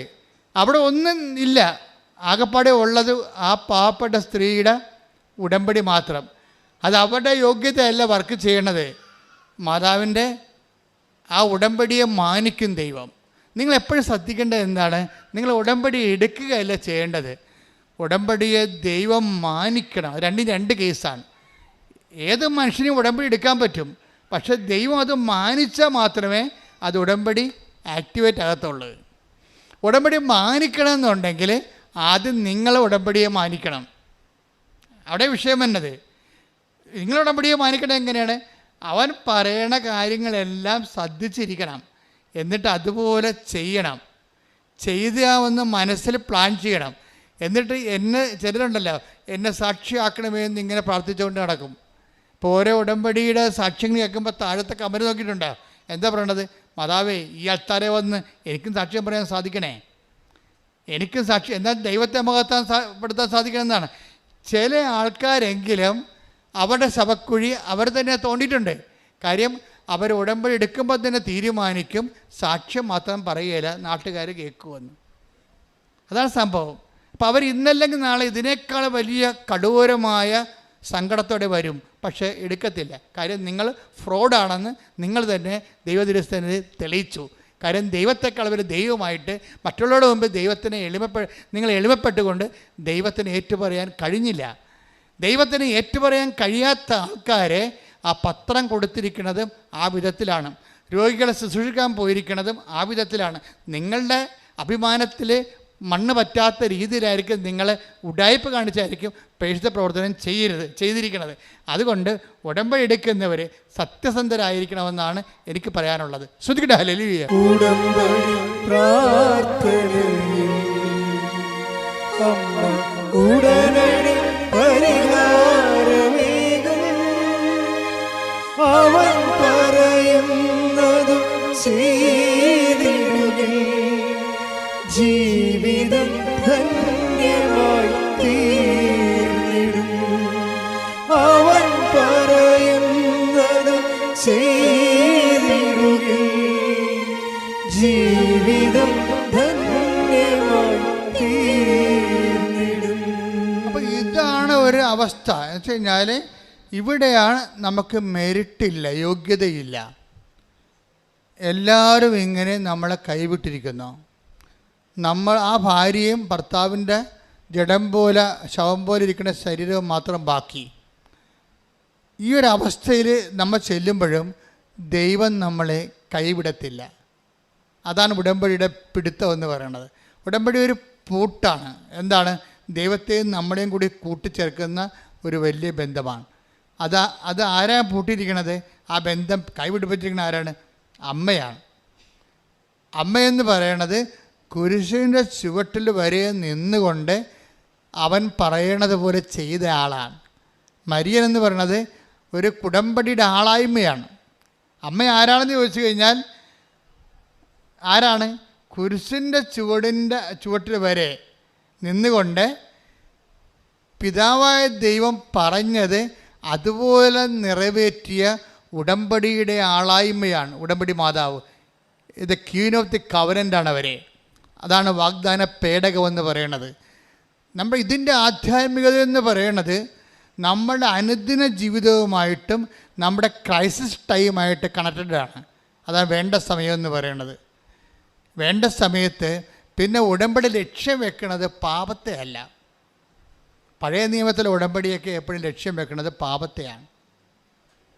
S1: അവിടെ ഒന്നും ഇല്ല, ആകപ്പാടെ ഉള്ളത് ആ പാവപ്പെട്ട സ്ത്രീയുടെ ഉടമ്പടി മാത്രം. അത് അവരുടെ യോഗ്യതയല്ല വർക്ക് ചെയ്യണത്. മാതാവിൻ്റെ ആ ഉടമ്പടിയെ മാനിക്കും ദൈവം. നിങ്ങളെപ്പോഴും ശ്രദ്ധിക്കേണ്ടത് എന്താണ്? നിങ്ങൾ ഉടമ്പടി എടുക്കുകയല്ല ചെയ്യേണ്ടത്, ഉടമ്പടിയെ ദൈവം മാനിക്കണം. രണ്ടും രണ്ട് കേസാണ്. ഏത് മനുഷ്യനും ഉടമ്പടി എടുക്കാൻ പറ്റും, പക്ഷെ ദൈവം അത് മാനിച്ചാൽ മാത്രമേ അത് ഉടമ്പടി ആക്ടിവേറ്റ് ആകത്തുള്ളൂ. ഉടമ്പടി മാനിക്കണമെന്നുണ്ടെങ്കിൽ ആദ്യം നിങ്ങൾ ഉടമ്പടിയെ മാനിക്കണം. അവിടെ വിഷയം എന്നത് നിങ്ങൾ ഉടമ്പടിയെ മാനിക്കണം. എങ്ങനെയാണ്? അവൻ പറയണ കാര്യങ്ങളെല്ലാം ശ്രദ്ധിച്ചിരിക്കണം, എന്നിട്ട് അതുപോലെ ചെയ്യണം. ചെയ്താവെന്ന് മനസ്സിൽ പ്ലാൻ ചെയ്യണം. എന്നിട്ട് ചിലരുണ്ടല്ലോ എന്നെ സാക്ഷിയാക്കണമേ എന്ന് ഇങ്ങനെ പ്രാർത്ഥിച്ചുകൊണ്ട് നടക്കും. ഇപ്പോൾ ഓരോ ഉടമ്പടിയുടെ സാക്ഷ്യങ്ങൾ കേൾക്കുമ്പോൾ താഴത്തെ കമന്റ് നോക്കിയിട്ടുണ്ടോ? എന്താ പറയണത്? മാതാവേ, ഈ അൾത്താരെ വന്ന് എനിക്കും സാക്ഷ്യം പറയാൻ സാധിക്കണേ, എനിക്കും സാക്ഷി എന്നാൽ ദൈവത്തെ പെടുത്താൻ സാധിക്കണം എന്നാണ്. ചില ആൾക്കാരെങ്കിലും അവരുടെ ശവക്കുഴി അവർ തന്നെ തോണ്ടിയിട്ടുണ്ട്. കാര്യം അവർ ഉടമ്പടി എടുക്കുമ്പോൾ തന്നെ തീരുമാനിക്കും സാക്ഷ്യം മാത്രം പറയുകയില്ല, നാട്ടുകാർ കേൾക്കുമെന്ന്. അതാണ് സംഭവം. അപ്പോൾ അവർ ഇന്നല്ലെങ്കിൽ നാളെ ഇതിനേക്കാൾ വലിയ കടൂരമായ സങ്കടത്തോടെ വരും, പക്ഷേ എടുക്കത്തില്ല. കാര്യം നിങ്ങൾ ഫ്രോഡാണെന്ന് നിങ്ങൾ തന്നെ ദൈവദിവസത്തിന് തെളിയിച്ചു. കാര്യം ദൈവത്തെക്കാൾ അവർ ദൈവമായിട്ട് മറ്റുള്ളവരുടെ മുമ്പ് ദൈവത്തിന് നിങ്ങൾ എളിമപ്പെട്ടുകൊണ്ട് ദൈവത്തിന് ഏറ്റുപറയാൻ കഴിഞ്ഞില്ല. ദൈവത്തിന് ഏറ്റുപറയാൻ കഴിയാത്ത ആൾക്കാരെ ആ പത്രം കൊടുത്തിരിക്കുന്നതും ആ വിധത്തിലാണ്. രോഗികളെ ശുശ്രൂഷിക്കാൻ പോയിരിക്കുന്നതും ആ വിധത്തിലാണ്. നിങ്ങളുടെ അഭിമാനത്തിൽ മണ്ണ് പറ്റാത്ത രീതിയിലായിരിക്കും നിങ്ങൾ ഉഡായിപ്പ് കാണിച്ചായിരിക്കും പ്രേക്ഷിത പ്രവർത്തനം ചെയ്തിരിക്കുന്നത്. അതുകൊണ്ട് ഉടമ്പടി എടുക്കുന്നവർ സത്യസന്ധരായിരിക്കണമെന്നാണ് എനിക്ക് പറയാനുള്ളത്. ശ്രദ്ധിക്കട്ടെ. ഹല്ലേലൂയ.
S3: അവൻ പറയുന്നത് ചെയ്തിടുകിൽ ജീവിതം ധന്യമായി തീർന്നിടും. അവൻ പറയുന്നത് ചെയ്തിടുകിൽ ജീവിതം ധന്യമായി തീർന്നിടും.
S1: അപ്പോൾ ഇതാണ് ഒരു അവസ്ഥ എന്ന് വെച്ച് കഴിഞ്ഞാൽ ഇവിടെയാണ് നമുക്ക് മെറിറ്റില്ല, യോഗ്യതയില്ല. എല്ലാവരും ഇങ്ങനെ നമ്മളെ കൈവിട്ടിരിക്കുന്നു. നമ്മൾ ആ ഭാര്യയും ഭർത്താവിൻ്റെ ജഡം പോലെ ശവം പോലെ ഇരിക്കുന്ന ശരീരവും മാത്രം ബാക്കി. ഈ ഒരു അവസ്ഥയിൽ നമ്മൾ ചെല്ലുമ്പോഴും ദൈവം നമ്മളെ കൈവിടത്തില്ല. അതാണ് ഉടമ്പടിയുടെ പിടുത്തം എന്ന് പറയുന്നത്. ഉടമ്പടി ഒരു പൂട്ടാണ്. എന്താണ്? ദൈവത്തെയും നമ്മളെയും കൂടി കൂട്ടിച്ചേർക്കുന്ന ഒരു വലിയ ബന്ധമാണ്. അത് ആരാണ് പൂട്ടിയിരിക്കണത്? ആ ബന്ധം കൈവിടിപ്പിച്ചിരിക്കുന്ന ആരാണ്? അമ്മയാണ്. അമ്മയെന്ന് പറയണത് കുരിശിൻ്റെ ചുവട്ടിൽ വരെ നിന്നുകൊണ്ട് അവൻ പറയണത് പോലെ ചെയ്ത ആളാണ്. മരിയൻ എന്ന് പറയണത് ഒരു ഉടമ്പടിയുടെ ആളായ്മയാണ്. അമ്മ ആരാണെന്ന് ചോദിച്ചു കഴിഞ്ഞാൽ ആരാണ്? കുരിശിൻ്റെ ചുവട്ടിൽ വരെ നിന്നുകൊണ്ട് പിതാവായ ദൈവം പറഞ്ഞത് അതുപോലെ നിറവേറ്റിയ ഉടമ്പടിയുടെ ആളായ്മയാണ് ഉടമ്പടി മാതാവ്. ഇത് ക്വീൻ ഓഫ് ദി കവനൻ്റാണ് അവർ. അതാണ് വാഗ്ദാന പേടകമെന്ന് പറയണത്. നമ്മൾ ഇതിൻ്റെ ആധ്യാത്മികത എന്ന് പറയണത് നമ്മുടെ അനുദിന ജീവിതവുമായിട്ടും നമ്മുടെ ക്രൈസിസ് ടൈമായിട്ട് കണക്റ്റഡാണ്. അതാണ് വേണ്ട സമയം എന്ന് പറയണത്. വേണ്ട സമയത്ത് പിന്നെ ഉടമ്പടി ലക്ഷ്യം വെക്കുന്നത് പാപത്തെ അല്ല. പഴയ നിയമത്തിലെ ഉടമ്പടിയൊക്കെ എപ്പോഴും ലക്ഷ്യം വെക്കുന്നത് പാപത്തെയാണ്.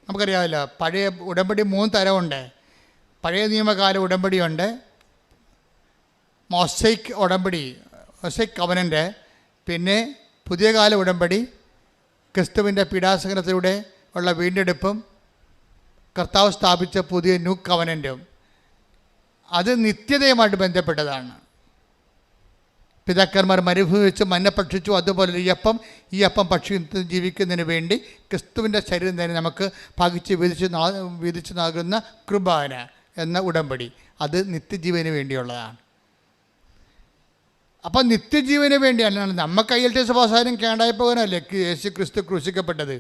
S1: നമുക്കറിയാമല്ലോ, പഴയ ഉടമ്പടി 3 തരമുണ്ട്. പഴയ നിയമകാല ഉടമ്പടിയുണ്ട്, മോസൈക്ക് ഉടമ്പടി, മോസൈക്ക് കവനൻ്റ്, പിന്നെ പുതിയ കാല ഉടമ്പടി, ക്രിസ്തുവിൻ്റെ പീഡാസഹനത്തിലൂടെ ഉള്ള വീണ്ടെടുപ്പും കർത്താവ് സ്ഥാപിച്ച പുതിയ ന്യൂ കവനൻറ്റും. അത് നിത്യതയുമായിട്ട് ബന്ധപ്പെട്ടതാണ്. പിതാക്കന്മാർ മരുഭൂമി വെച്ച് മന്ന ഭക്ഷിച്ചു, അതുപോലെ ഈ അപ്പം ഭക്ഷിച്ച് ജീവിക്കുന്നതിന് വേണ്ടി ക്രിസ്തുവിൻ്റെ ശരീരം തന്നെ നമുക്ക് ഭാഗിച്ച് വിധിച്ച് നൽകുന്ന കൃപാന എന്ന ഉടമ്പടി, അത് നിത്യജീവന് വേണ്ടിയുള്ളതാണ്. അപ്പം നിത്യജീവന് വേണ്ടിയല്ല, നമുക്ക് ILTS അവസാനം കേണ്ടായി പോകാനല്ലേ യേശു ക്രിസ്തു ക്രൂശിക്കപ്പെട്ടത്.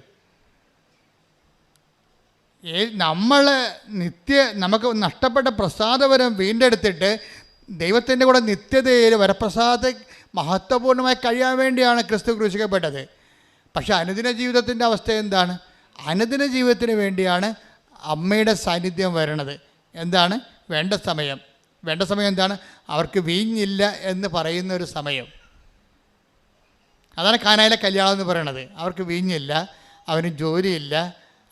S1: നമുക്ക് നഷ്ടപ്പെട്ട പ്രസാദവരം വീണ്ടെടുത്തിട്ട് ദൈവത്തിൻ്റെ കൂടെ നിത്യതയിൽ വരപ്രസാദ മഹത്വപൂർണ്ണമായി കഴിയാൻ വേണ്ടിയാണ് ക്രിസ്തു ക്രൂശിക്കപ്പെട്ടത്. പക്ഷേ അനുദിന ജീവിതത്തിൻ്റെ അവസ്ഥ എന്താണ്? അനുദിന ജീവിതത്തിന് വേണ്ടിയാണ് അമ്മയുടെ സാന്നിധ്യം വരണത്. എന്താണ് വേണ്ട സമയം? വേണ്ട സമയം എന്താണ്? അവർക്ക് വീഞ്ഞില്ല എന്ന് പറയുന്ന ഒരു സമയം. അതാണ് കാനായിലെ കല്യാണം എന്ന് പറയണത്. അവർക്ക് വീഞ്ഞില്ല, അവന് ജോലിയില്ല,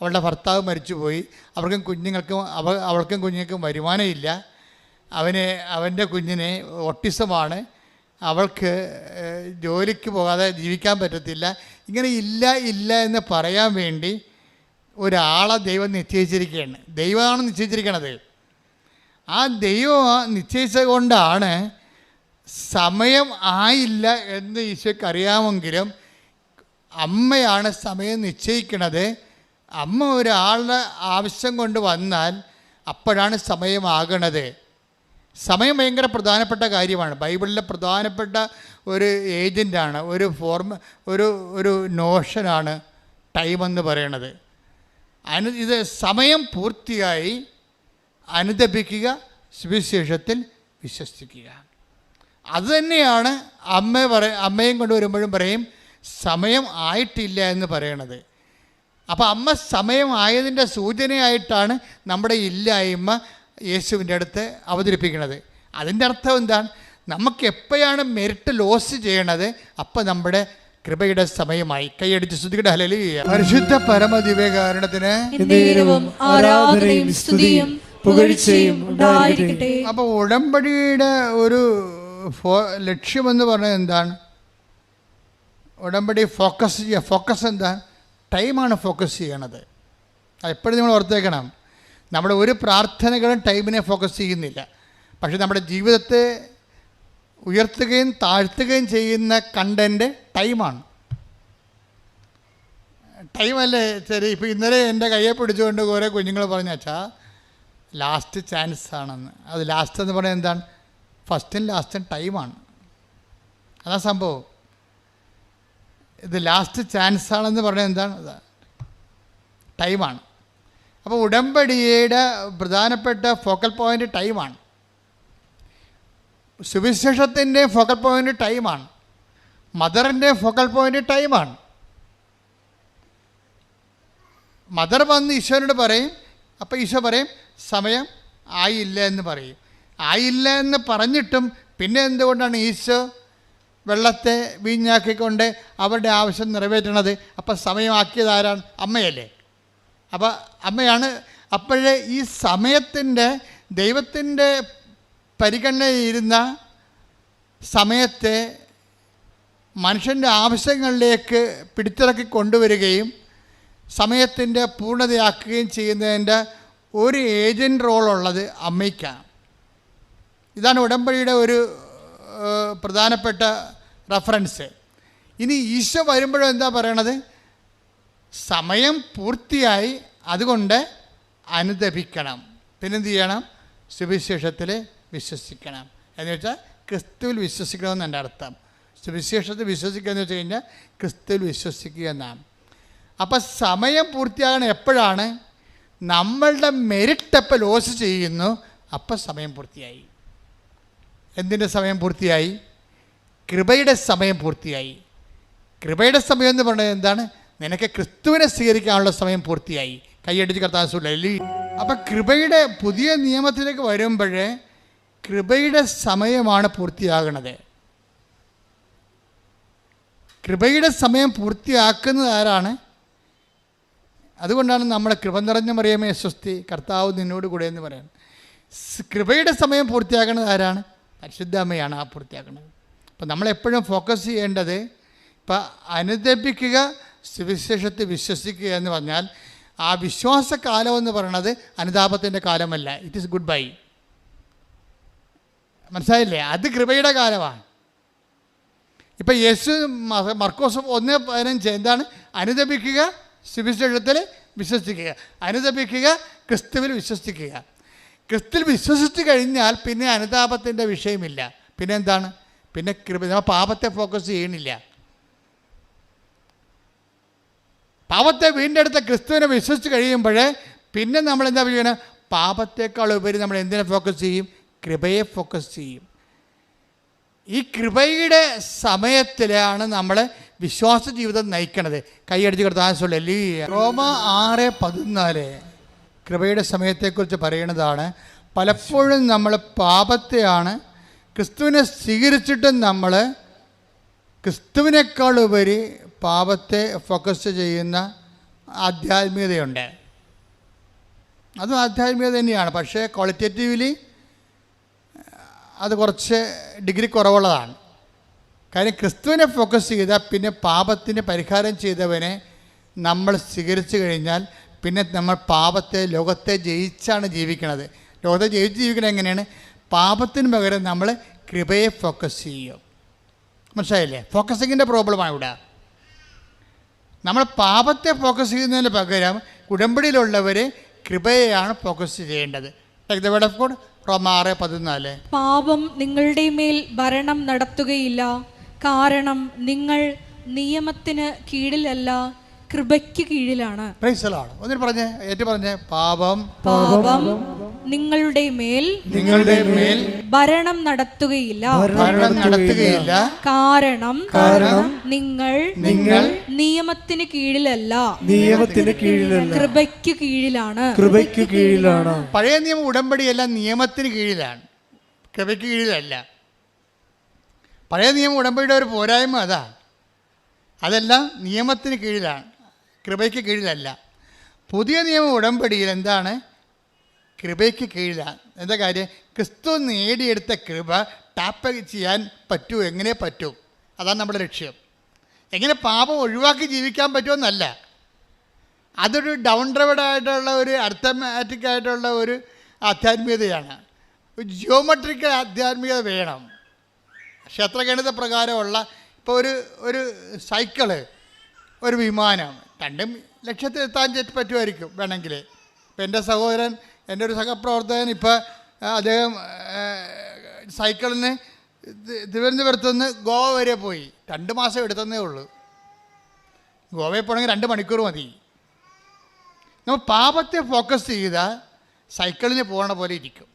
S1: അവളുടെ ഭർത്താവ് മരിച്ചുപോയി, അവൾക്കും കുഞ്ഞുങ്ങൾക്കും വരുമാനമില്ല, അവൻ്റെ കുഞ്ഞിന് ഓട്ടിസമാണ്, അവൾക്ക് ജോലിക്ക് പോകാതെ ജീവിക്കാൻ പറ്റത്തില്ല. ഇങ്ങനെ ഇല്ല എന്ന് പറയാൻ വേണ്ടി ഒരാളെ ദൈവം നിശ്ചയിച്ചിരിക്കുകയാണ്. ദൈവമാണ് നിശ്ചയിച്ചിരിക്കണത്. ആ ദൈവം നിശ്ചയിച്ചത് കൊണ്ടാണ് സമയം ആയില്ല എന്ന് ഈശോയ്ക്ക് അറിയാമെങ്കിലും അമ്മയാണ് സമയം നിശ്ചയിക്കണത്. അമ്മ ഒരാളുടെ ആവശ്യം കൊണ്ട് വന്നാൽ അപ്പോഴാണ് സമയമാകണത്. സമയം ഭയങ്കര പ്രധാനപ്പെട്ട കാര്യമാണ്. ബൈബിളിലെ പ്രധാനപ്പെട്ട ഒരു ഏജൻ്റാണ്, ഒരു നോഷനാണ് ടൈം എന്ന് പറയണത്. ഇത് സമയം പൂർത്തിയായി അനുദപിക്കുക, സുവിശേഷത്തിൽ വിശ്വസിക്കുക. അതുതന്നെയാണ് അമ്മയും കൊണ്ടുവരുമ്പോഴും പറയും സമയം ആയിട്ടില്ല എന്ന് പറയണത്. അപ്പോൾ അമ്മ സമയമായതിൻ്റെ സൂചനയായിട്ടാണ് നമ്മുടെ ഇല്ലായ്മ യേശുവിൻ്റെ അടുത്ത് അവതരിപ്പിക്കുന്നത്. അതിൻ്റെ അർത്ഥം എന്താണ്? നമുക്ക് എപ്പോഴാണ് മെരിറ്റ് ലോസ് ചെയ്യണത് അപ്പോൾ നമ്മുടെ കൃപയുടെ സമയമായി. കൈയടിച്ച് സ്തുതിക്കട്ടെ. ഹല്ലേലൂയ. പരിശുദ്ധ പരമദിവ്യകാരുണ്യത്തിന്
S2: ആരാധനയും സ്തുതിയും പുകഴ്ചയും ഉണ്ടായിരിക്കട്ടെ.
S1: അപ്പോൾ ഉടമ്പടിയുടെ ഒരു ലക്ഷ്യമെന്ന് പറഞ്ഞത് എന്താണ്? ഉടമ്പടി ഫോക്കസ് എന്താണ്? ടൈമാണ് ഫോക്കസ് ചെയ്യണത്. എപ്പോഴും നമ്മൾ ഓർത്തേക്കണം, നമ്മുടെ ഒരു പ്രാർത്ഥനകളും ടൈമിനെ ഫോക്കസ് ചെയ്യുന്നില്ല. പക്ഷെ നമ്മുടെ ജീവിതത്തെ ഉയർത്തുകയും താഴ്ത്തുകയും ചെയ്യുന്ന കണ്ടൻറ്റ് ടൈമാണ്. ടൈമല്ലേ? ശരി, ഇപ്പോൾ ഇന്നലെ എൻ്റെ കയ്യെ പിടിച്ചുകൊണ്ട് കുറേ കുഞ്ഞുങ്ങൾ പറഞ്ഞു, അച്ഛാ ലാസ്റ്റ് ചാൻസ് ആണെന്ന്. അത് ലാസ്റ്റ് എന്ന് പറയുന്നത് എന്താണ്? ഫസ്റ്റും ലാസ്റ്റും ടൈമാണ്. അതാ സംഭവം. ഇത് ലാസ്റ്റ് ചാൻസ് ആണെന്ന് പറയുന്നത് എന്താണ്? ടൈമാണ്. അപ്പോൾ ഉടമ്പടിയുടെ പ്രധാനപ്പെട്ട ഫോക്കൽ പോയിൻ്റ് ടൈമാണ്. സുവിശേഷത്തിൻ്റെ ഫോക്കൽ പോയിൻ്റ് ടൈമാണ്. മദറിൻ്റെ ഫോക്കൽ പോയിൻ്റ് ടൈമാണ്. മദർ വന്ന് ഈശോനോട് പറയും, അപ്പോൾ ഈശോ പറയും സമയം ആയില്ല എന്ന് പറയും. ആയില്ല എന്ന് പറഞ്ഞിട്ടും പിന്നെ എന്തുകൊണ്ടാണ് ഈശോ വെള്ളത്തെ വീഞ്ഞാക്കിക്കൊണ്ട് അവരുടെ ആവശ്യം നിറവേറ്റണത്? അപ്പം സമയമാക്കിയത് ആരാണ്? അമ്മയല്ലേ? അപ്പോൾ അമ്മയാണ്. അപ്പോഴേ ഈ സമയത്തിൻ്റെ ദൈവത്തിൻ്റെ പരിഗണനയിരുന്ന സമയത്തെ മനുഷ്യൻ്റെ ആവശ്യങ്ങളിലേക്ക് പിടിച്ചിറക്കി കൊണ്ടുവരികയും സമയത്തിൻ്റെ പൂർണ്ണതയാക്കുകയും ചെയ്യുന്നതിൻ്റെ ഒരു ഏജൻറ് റോളുള്ളത് അമ്മയ്ക്കാണ്. ഇതാണ് ഉടമ്പടിയുടെ ഒരു പ്രധാനപ്പെട്ട റഫറൻസ്. ഇനി ഈശോ വരുമ്പോഴും എന്താ പറയണത്? സമയം പൂർത്തിയായി, അതുകൊണ്ട് അനുദപിക്കണം. പിന്നെന്ത് ചെയ്യണം? സുവിശേഷത്തിൽ വിശ്വസിക്കണം. എന്ന് വെച്ചാൽ ക്രിസ്തുവിൽ വിശ്വസിക്കണമെന്ന് എൻ്റെ അർത്ഥം. സുവിശേഷത്തിൽ വിശ്വസിക്കുക എന്ന് വെച്ച് കഴിഞ്ഞാൽ ക്രിസ്തുവിൽ വിശ്വസിക്കുക എന്നാണ്. അപ്പം സമയം പൂർത്തിയാകണം എപ്പോഴാണ്? നമ്മളുടെ മെരിറ്റ് എപ്പോൾ ലോസ് ചെയ്യുന്നു അപ്പം സമയം പൂർത്തിയായി. എന്തിൻ്റെ സമയം പൂർത്തിയായി? കൃപയുടെ സമയം പൂർത്തിയായി. കൃപയുടെ സമയം എന്ന് പറയുന്നത് എന്താണ്? നിനക്ക് ക്രിസ്തുവിനെ സ്വീകരിക്കാനുള്ള സമയം പൂർത്തിയായി. കൈയടിച്ച് കർത്താവില്ലേ. അപ്പം കൃപയുടെ പുതിയ നിയമത്തിലേക്ക് വരുമ്പോഴേ കൃപയുടെ സമയമാണ് പൂർത്തിയാകുന്നത്. കൃപയുടെ സമയം പൂർത്തിയാക്കുന്നത് ആരാണ്? അതുകൊണ്ടാണ് നമ്മൾ കൃപ നിറഞ്ഞ മറിയമേ സ്വസ്തി, കർത്താവ് നിന്നോട് കൂടെ എന്ന് പറയുന്നത്. കൃപയുടെ സമയം പൂർത്തിയാക്കുന്നത് ആരാണ്? പരിശുദ്ധ അമ്മയാണ് ആ പൂർത്തിയാക്കുന്നത്. അപ്പം നമ്മളെപ്പോഴും ഫോക്കസ് ചെയ്യേണ്ടത് ഇപ്പം അനുദപിക്കുക, സുവിശേഷത്തെ വിശ്വസിക്കുക എന്ന് പറഞ്ഞാൽ ആ വിശ്വാസകാലം എന്ന് പറയുന്നത് അനുതാപത്തിൻ്റെ കാലമല്ല. It is goodbye. മനസ്സിലായില്ലേ? അത് കൃപയുടെ കാലമാണ്. ഇപ്പം യേശു മർക്കോസ് 1:15 എന്താണ്? അനുദപിക്കുക, സുവിശേഷത്തിൽ വിശ്വസിക്കുക. അനുദപിക്കുക, ക്രിസ്തുവിൽ വിശ്വസിക്കുക. ക്രിസ്തുവിൽ വിശ്വസിച്ച് കഴിഞ്ഞാൽ പിന്നെ അനുതാപത്തിൻ്റെ വിഷയമില്ല. പിന്നെ എന്താണ്? പിന്നെ കൃപ. നമ്മൾ പാപത്തെ ഫോക്കസ് ചെയ്യണില്ല. പാപത്തെ വീണ്ടെടുത്ത ക്രിസ്തുവിനെ വിശ്വസിച്ച് കഴിയുമ്പോൾ പിന്നെ നമ്മൾ എന്താ ചെയ്യണം? പാപത്തേക്കാൾ ഉപരി നമ്മൾ എന്തിനെ ഫോക്കസ് ചെയ്യും? കൃപയെ ഫോക്കസ് ചെയ്യും. ഈ കൃപയുടെ സമയത്തിലാണ് നമ്മൾ വിശ്വാസ ജീവിതം നയിക്കണത്. കൈയടിച്ച് കർത്താവില്ലേ. റോമ 6:14 കൃപയുടെ സമയത്തെക്കുറിച്ച് പറയുന്നതാണ്. പലപ്പോഴും നമ്മൾ പാപത്തെയാണ്, ക്രിസ്തുവിനെ സ്വീകരിച്ചിട്ടും നമ്മൾ ക്രിസ്തുവിനേക്കാൾ ഉപരി പാപത്തെ ഫോക്കസ് ചെയ്യുന്ന ആധ്യാത്മികതയുണ്ട്. അതും ആധ്യാത്മികത തന്നെയാണ്. പക്ഷേ ക്വാളിറ്റേറ്റീവ്ലി അത് കുറച്ച് ഡിഗ്രി കുറവുള്ളതാണ്. കാര്യം ക്രിസ്തുവിനെ ഫോക്കസ് ചെയ്താൽ പിന്നെ പാപത്തിന് പരിഹാരം ചെയ്തവനെ നമ്മൾ സ്വീകരിച്ചു കഴിഞ്ഞാൽ പിന്നെ നമ്മൾ പാപത്തെ, ലോകത്തെ ജയിച്ചാണ് ജീവിക്കുന്നത്. ലോകത്തെ ജയിച്ച് ജീവിക്കുന്നത് എങ്ങനെയാണ്? പാപത്തിന് പകരം നമ്മൾ കൃപയെ ഫോക്കസ് ചെയ്യും. മനസ്സിലായില്ലേ? ഫോക്കസിങ്ങിൻ്റെ പ്രോബ്ലമാണ് ഇവിടെ. നമ്മൾ പാപത്തെ ഫോക്കസ് ചെയ്യുന്നതിന് പകരം ഉടമ്പടിയിലുള്ളവർ കൃപയെയാണ് ഫോക്കസ് ചെയ്യേണ്ടത്. Like the word of God, റോമ 6:14.
S2: പാപം നിങ്ങളുടെ മേൽ ഭരണം നടത്തുകയില്ല, കാരണം നിങ്ങൾ നിയമത്തിന് കീഴിലല്ല, കൃപയ്ക്ക് കീഴിലാണ്.
S1: Price the Lord. ഒന്നിന് പറഞ്ഞേ, ഏറ്റു പറഞ്ഞേ. പാപം
S2: നിങ്ങളുടെ മേൽ ഭരണം നടത്തുകയില്ല, കാരണം നിങ്ങൾ നിയമത്തിന് കീഴിലല്ല, കൃപയ്ക്ക് കീഴിലാണ്.
S1: പഴയ നിയമ ഉടമ്പടിയെല്ലാം നിയമത്തിന് കീഴിലാണ്, കൃപയ്ക്ക് കീഴിലല്ല. പഴയ നിയമ ഉടമ്പടിയുടെ ഒരു പോരായ്മ അതെല്ലാം നിയമത്തിന് കീഴിലാണ്, കൃപയ്ക്ക് കീഴിലല്ല. പുതിയ നിയമ ഉടമ്പടിയിൽ എന്താണ്? കൃപയ്ക്ക് കീഴിലാണ്. എന്താ കാര്യം? ക്രിസ്തു നേടിയെടുത്ത കൃപ ടാപ്പ് ചെയ്യാൻ പറ്റൂ. എങ്ങനെ പറ്റും? അതാണ് നമ്മുടെ ലക്ഷ്യം. എങ്ങനെ പാപം ഒഴിവാക്കി ജീവിക്കാൻ പറ്റുമെന്നല്ല. അതൊരു ഡൗൺ ഡ്രൈവഡായിട്ടുള്ള ഒരു അർത്ഥമാറ്റിക് ആയിട്ടുള്ള ഒരു ആധ്യാത്മികതയാണ്. ഒരു ജിയോമെട്രിക്കൽ ആധ്യാത്മികത വേണം. ക്ഷേത്രഗണിത പ്രകാരമുള്ള ഇപ്പോൾ ഒരു സൈക്കിള്, ഒരു വിമാനം, രണ്ടും ലക്ഷ്യത്തിലെത്താൻ പറ്റുമായിരിക്കും വേണമെങ്കിൽ. ഇപ്പം എൻ്റെ സഹോദരൻ, എൻ്റെ ഒരു സഹപ്രവർത്തകൻ, ഇപ്പോൾ അദ്ദേഹം സൈക്കിളിന് തിരുവനന്തപുരത്ത് നിന്ന് ഗോവ വരെ പോയി. 2 മാസം എടുത്തതേ ഉള്ളൂ. ഗോവയിൽ പോകണമെങ്കിൽ 2 മണിക്കൂർ മതി. നമ്മൾ പാപത്തെ ഫോക്കസ് ചെയ്താൽ സൈക്കിളിന് പോകണ പോലെ ഇരിക്കും.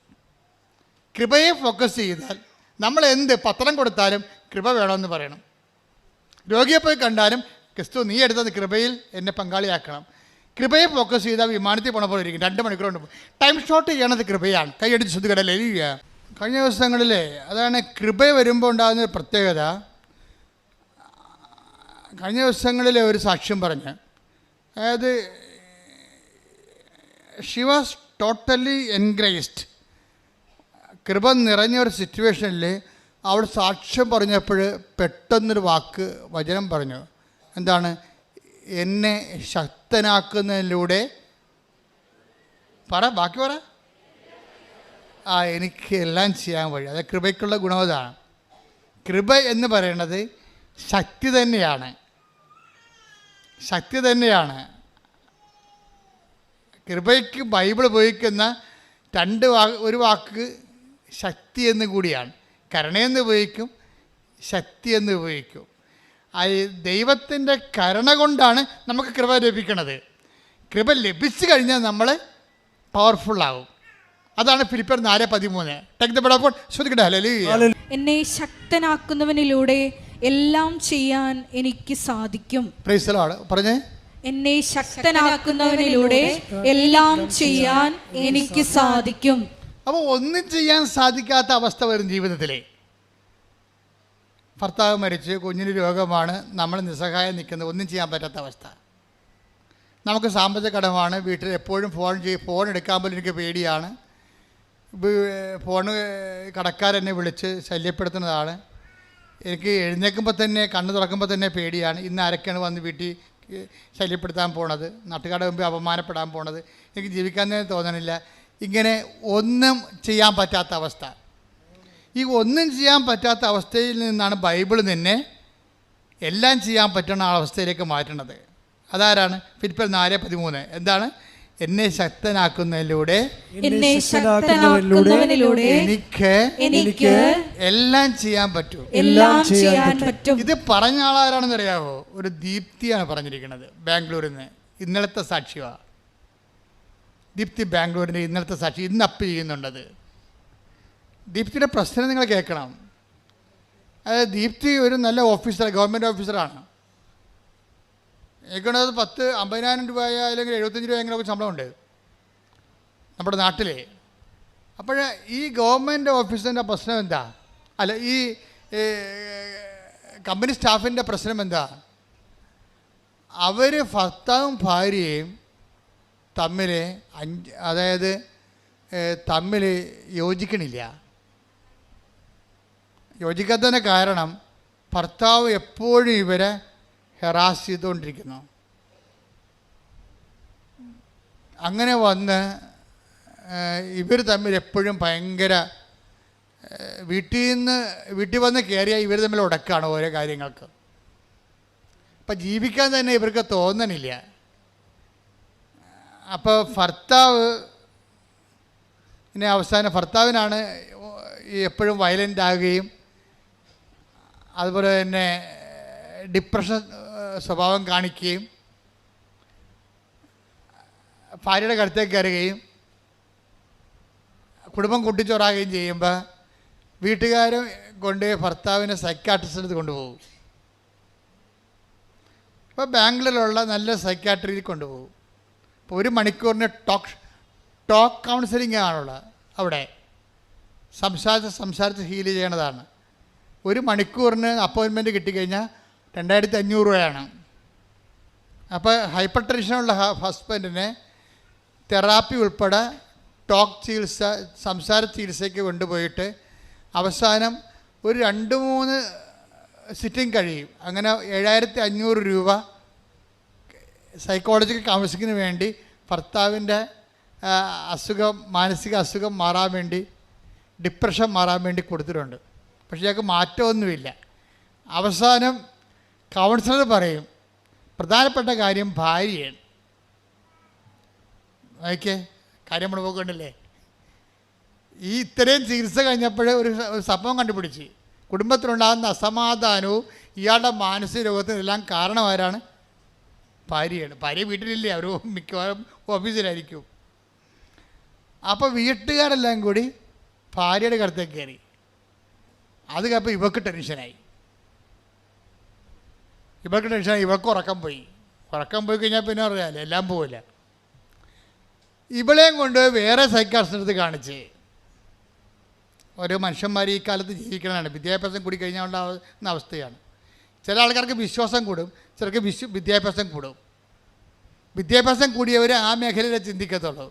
S1: കൃപയെ ഫോക്കസ് ചെയ്താൽ നമ്മൾ എന്ത് പത്രം കൊടുത്താലും കൃപ വേണമെന്ന് പറയണം. രോഗിയെ പോയി കണ്ടാലും ക്രിസ്തു നീ എടുത്തത് കൃപയിൽ എന്നെ പങ്കാളിയാക്കണം. കൃപയെ ഫോക്കസ് ചെയ്താൽ വിമാനത്തിൽ പോണ പോലെ ഇരിക്കും. 2 മണിക്കൂർ കൊണ്ട് ടൈം ഷോർട്ട് ചെയ്യണത് കൃപയാണ്. കൈയടിച്ച് ശ്രദ്ധിക്കടല്ലേ. കഴിഞ്ഞ ദിവസങ്ങളിൽ അതാണ് കൃപ വരുമ്പോൾ ഉണ്ടാകുന്ന പ്രത്യേകത. കഴിഞ്ഞ ദിവസങ്ങളിൽ ഒരു സാക്ഷ്യം പറഞ്ഞ്, അതായത് ഷി വാസ് ടോട്ടലി എൻഗ്രേസ്ഡ്. കൃപ നിറഞ്ഞ ഒരു സിറ്റുവേഷനിൽ അവൾ സാക്ഷ്യം പറഞ്ഞപ്പോൾ പെട്ടെന്നൊരു വചനം പറഞ്ഞു. എന്താണ്? എന്നെ ശക്തനാക്കുന്നതിലൂടെ ബാക്കി പറ. എനിക്ക് എല്ലാം ചെയ്യാൻ വഴി. അത് കൃപയ്ക്കുള്ള ഗുണവതാണ്. കൃപ എന്ന് പറയുന്നത് ശക്തി തന്നെയാണ്. കൃപയ്ക്ക് ബൈബിൾ ഉപയോഗിക്കുന്ന ഒരു വാക്ക് ശക്തി എന്ന് കൂടിയാണ്. കരുണയെന്ന് ഉപയോഗിക്കും, ശക്തി എന്ന് ഉപയോഗിക്കും. ദൈവത്തിൻ്റെ കരുണ കൊണ്ടാണ് നമുക്ക് കൃപ ലഭിക്കുന്നത്. കൃപ ലഭിച്ചു കഴിഞ്ഞാൽ നമ്മൾ പവർഫുള്ളാവും. അതാണ് ഫിലിപ്പിയർ 4:13. Take the word of God. ശ്രദ്ധിക്കട്ടെ. ഹല്ലേലൂയ.
S2: എന്നെ ശക്തനാക്കുന്നവനിലൂടെ എല്ലാം ചെയ്യാൻ എനിക്ക് സാധിക്കും.
S1: Praise the lord. പറഞ്ഞേ.
S2: എന്നെ ശക്തനാക്കുന്നവനിലൂടെ എല്ലാം ചെയ്യാൻ എനിക്ക് സാധിക്കും.
S1: അപ്പോൾ ഒന്നും ചെയ്യാൻ സാധിക്കാത്ത അവസ്ഥ വരും ജീവിതത്തിലെ. ഭർത്താവ് മരിച്ച്, കുഞ്ഞിന് രോഗമാണ്, നമ്മൾ നിസ്സഹായം നിൽക്കുന്നത്, ഒന്നും ചെയ്യാൻ പറ്റാത്ത അവസ്ഥ. നമുക്ക് സാമ്പത്തിക കടമാണ്, വീട്ടിൽ എപ്പോഴും ഫോൺ എടുക്കാൻ പോലും എനിക്ക് പേടിയാണ്. ഫോണ് കടക്കാരെന്നെ വിളിച്ച് ശല്യപ്പെടുത്തുന്നതാണ്. എനിക്ക് എഴുന്നേൽക്കുമ്പോൾ തന്നെ, കണ്ണ് തുറക്കുമ്പോൾ തന്നെ പേടിയാണ്. ഇന്ന് ആരൊക്കെയാണ് വന്ന് വീട്ടിൽ ശല്യപ്പെടുത്താൻ പോണത്, നാട്ടുകാരുടെ മുമ്പ് അപമാനപ്പെടാൻ പോണത്, എനിക്ക് ജീവിക്കാൻ തന്നെ തോന്നണില്ല. ഇങ്ങനെ ഒന്നും ചെയ്യാൻ പറ്റാത്ത അവസ്ഥ. ഈ ഒന്നും ചെയ്യാൻ പറ്റാത്ത അവസ്ഥയിൽ നിന്നാണ് ബൈബിൾ നിന്നെ എല്ലാം ചെയ്യാൻ പറ്റുന്ന അവസ്ഥയിലേക്ക് മാറ്റുന്നത്. അതാരാണ്? ഫിലിപ്പിയർ 4:13. എന്താണ്? എന്നെ ശക്തനാക്കുന്നതിലൂടെ എനിക്ക് എല്ലാം ചെയ്യാൻ പറ്റും. ഇത് പറഞ്ഞ ആളാരാണെന്ന് അറിയാമോ? ഒരു ദീപ്തിയാണ് പറഞ്ഞിരിക്കുന്നത്, ബാംഗ്ലൂരിൽ നിന്ന്. ഇന്നലത്തെ സാക്ഷിയാണ് ദീപ്തി, ബാംഗ്ലൂരിൻ്റെ ഇന്നലത്തെ സാക്ഷി. ഇന്ന് അപ്പ് ചെയ്യുന്നുണ്ടത്. ദീപ്തിയുടെ പ്രശ്നം നിങ്ങൾ കേൾക്കണം. അതായത് ദീപ്തി ഒരു നല്ല ഓഫീസർ, ഗവൺമെൻറ് ഓഫീസറാണ്. എനിക്കുള്ളത് 50,000 രൂപയോ അല്ലെങ്കിൽ 75 രൂപ എങ്ങനെയൊക്കെ ശമ്പളമുണ്ട് നമ്മുടെ നാട്ടിൽ. അപ്പോൾ ഈ ഗവൺമെൻറ് ഓഫീസറിൻ്റെ പ്രശ്നം എന്താ? അല്ല, ഈ കമ്പനി സ്റ്റാഫിൻ്റെ പ്രശ്നം എന്താ? അവർ ഭർത്താവും ഭാര്യയും തമ്മിൽ യോജിക്കണില്ല. യോജിക്കാത്തതിന് കാരണം ഭർത്താവ് എപ്പോഴും ഇവരെ ഹെറാസ് ചെയ്തുകൊണ്ടിരിക്കുന്നു. അങ്ങനെ വന്ന് ഇവർ തമ്മിൽ എപ്പോഴും ഭയങ്കര വീട്ടിൽ വന്ന് കയറിയാൽ ഇവർ തമ്മിൽ ഉടക്കാണ് ഓരോ കാര്യങ്ങൾക്ക്. അപ്പം ജീവിക്കാൻ തന്നെ ഇവർക്ക് തോന്നണില്ല. അപ്പോൾ ഭർത്താവിനാണ് എപ്പോഴും വയലൻ്റ് ആകുകയും അതുപോലെ തന്നെ ഡിപ്രഷൻ സ്വഭാവം കാണിക്കുകയും ഭാര്യയുടെ കടുത്തേക്ക് കയറുകയും കുടുംബം കൂട്ടിച്ചോറാകുകയും ചെയ്യുമ്പോൾ വീട്ടുകാരും കൊണ്ട് ഭർത്താവിനെ സൈക്കാട്രിസ്റ്റിന് കൊണ്ടുപോകും. ഇപ്പോൾ ബാംഗ്ലൂരിലുള്ള നല്ല സൈക്കാട്രിയിൽ കൊണ്ടുപോകും. ഇപ്പോൾ 1 മണിക്കൂറിന് ടോക്ക് കൗൺസിലിംഗ് ആണുള്ളത്. അവിടെ സംസാരിച്ച് ഹീൽ ചെയ്യണതാണ്. 1 മണിക്കൂറിന് അപ്പോയിൻമെൻറ്റ് കിട്ടിക്കഴിഞ്ഞാൽ 2,500 രൂപയാണ്. അപ്പോൾ ഹൈപ്പർ ടെൻഷനുള്ള ഹസ്ബൻഡിനെ തെറാപ്പി ഉൾപ്പെടെ ടോക്ക് ചികിത്സ, സംസാര ചികിത്സയ്ക്ക് കൊണ്ടുപോയിട്ട് അവസാനം ഒരു 2-3 സിറ്റിംഗ് കഴിയും. അങ്ങനെ 7,500 രൂപ സൈക്കോളജിക്കൽ കൗൺസിലിങ്ങിന് വേണ്ടി ഭർത്താവിൻ്റെ മാനസിക അസുഖം മാറാൻ വേണ്ടി, ഡിപ്രഷൻ മാറാൻ വേണ്ടി കൊടുത്തിട്ടുണ്ട്. പക്ഷേ ഞങ്ങൾക്ക് മാറ്റമൊന്നുമില്ല. അവസാനം കൗൺസിലർ പറയും പ്രധാനപ്പെട്ട കാര്യം ഭാര്യയാണ്. നോക്കിയേ, കാര്യം നമ്മൾ പോകണ്ടല്ലേ. ഈ ഇത്രയും ചികിത്സ കഴിഞ്ഞപ്പോൾ ഒരു സംഭവം കണ്ടുപിടിച്ച് കുടുംബത്തിലുണ്ടാകുന്ന അസമാധാനവും ഇയാളുടെ മാനസിക രോഗത്തിനെല്ലാം കാരണമാരാണ്? ഭാര്യയാണ്. ഭാര്യ വീട്ടിലില്ലേ, അവർ മിക്കവാറും ഓഫീസിലായിരിക്കും. അപ്പോൾ വീട്ടുകാരെല്ലാം കൂടി ഭാര്യയുടെ കടുത്തേക്ക് കയറി. അത് കഴിഞ്ഞപ്പോൾ ഇവർക്ക് ടെൻഷനായി. ഇവർക്ക് ഉറക്കം പോയി കഴിഞ്ഞാൽ പിന്നെ അറിയാമല്ലോ, എല്ലാം പോവില്ല. ഇവളെയും കൊണ്ട് വേറെ സൈക്കാട്രിസ്റ്റിനടുത്ത് കാണിച്ച്. ഓരോ മനുഷ്യന്മാർ ഈ കാലത്ത് ജീവിക്കണതാണ്. വിദ്യാഭ്യാസം കൂടി കഴിഞ്ഞാൽ ഉണ്ടാകുന്ന അവസ്ഥയാണ്. ചില ആൾക്കാർക്ക് വിശ്വാസം കൂടും, ചിലർക്ക് വിദ്യാഭ്യാസം കൂടും. വിദ്യാഭ്യാസം കൂടിയവർ ആ മേഖലയിലെ ചിന്തിക്കത്തുള്ളൂ.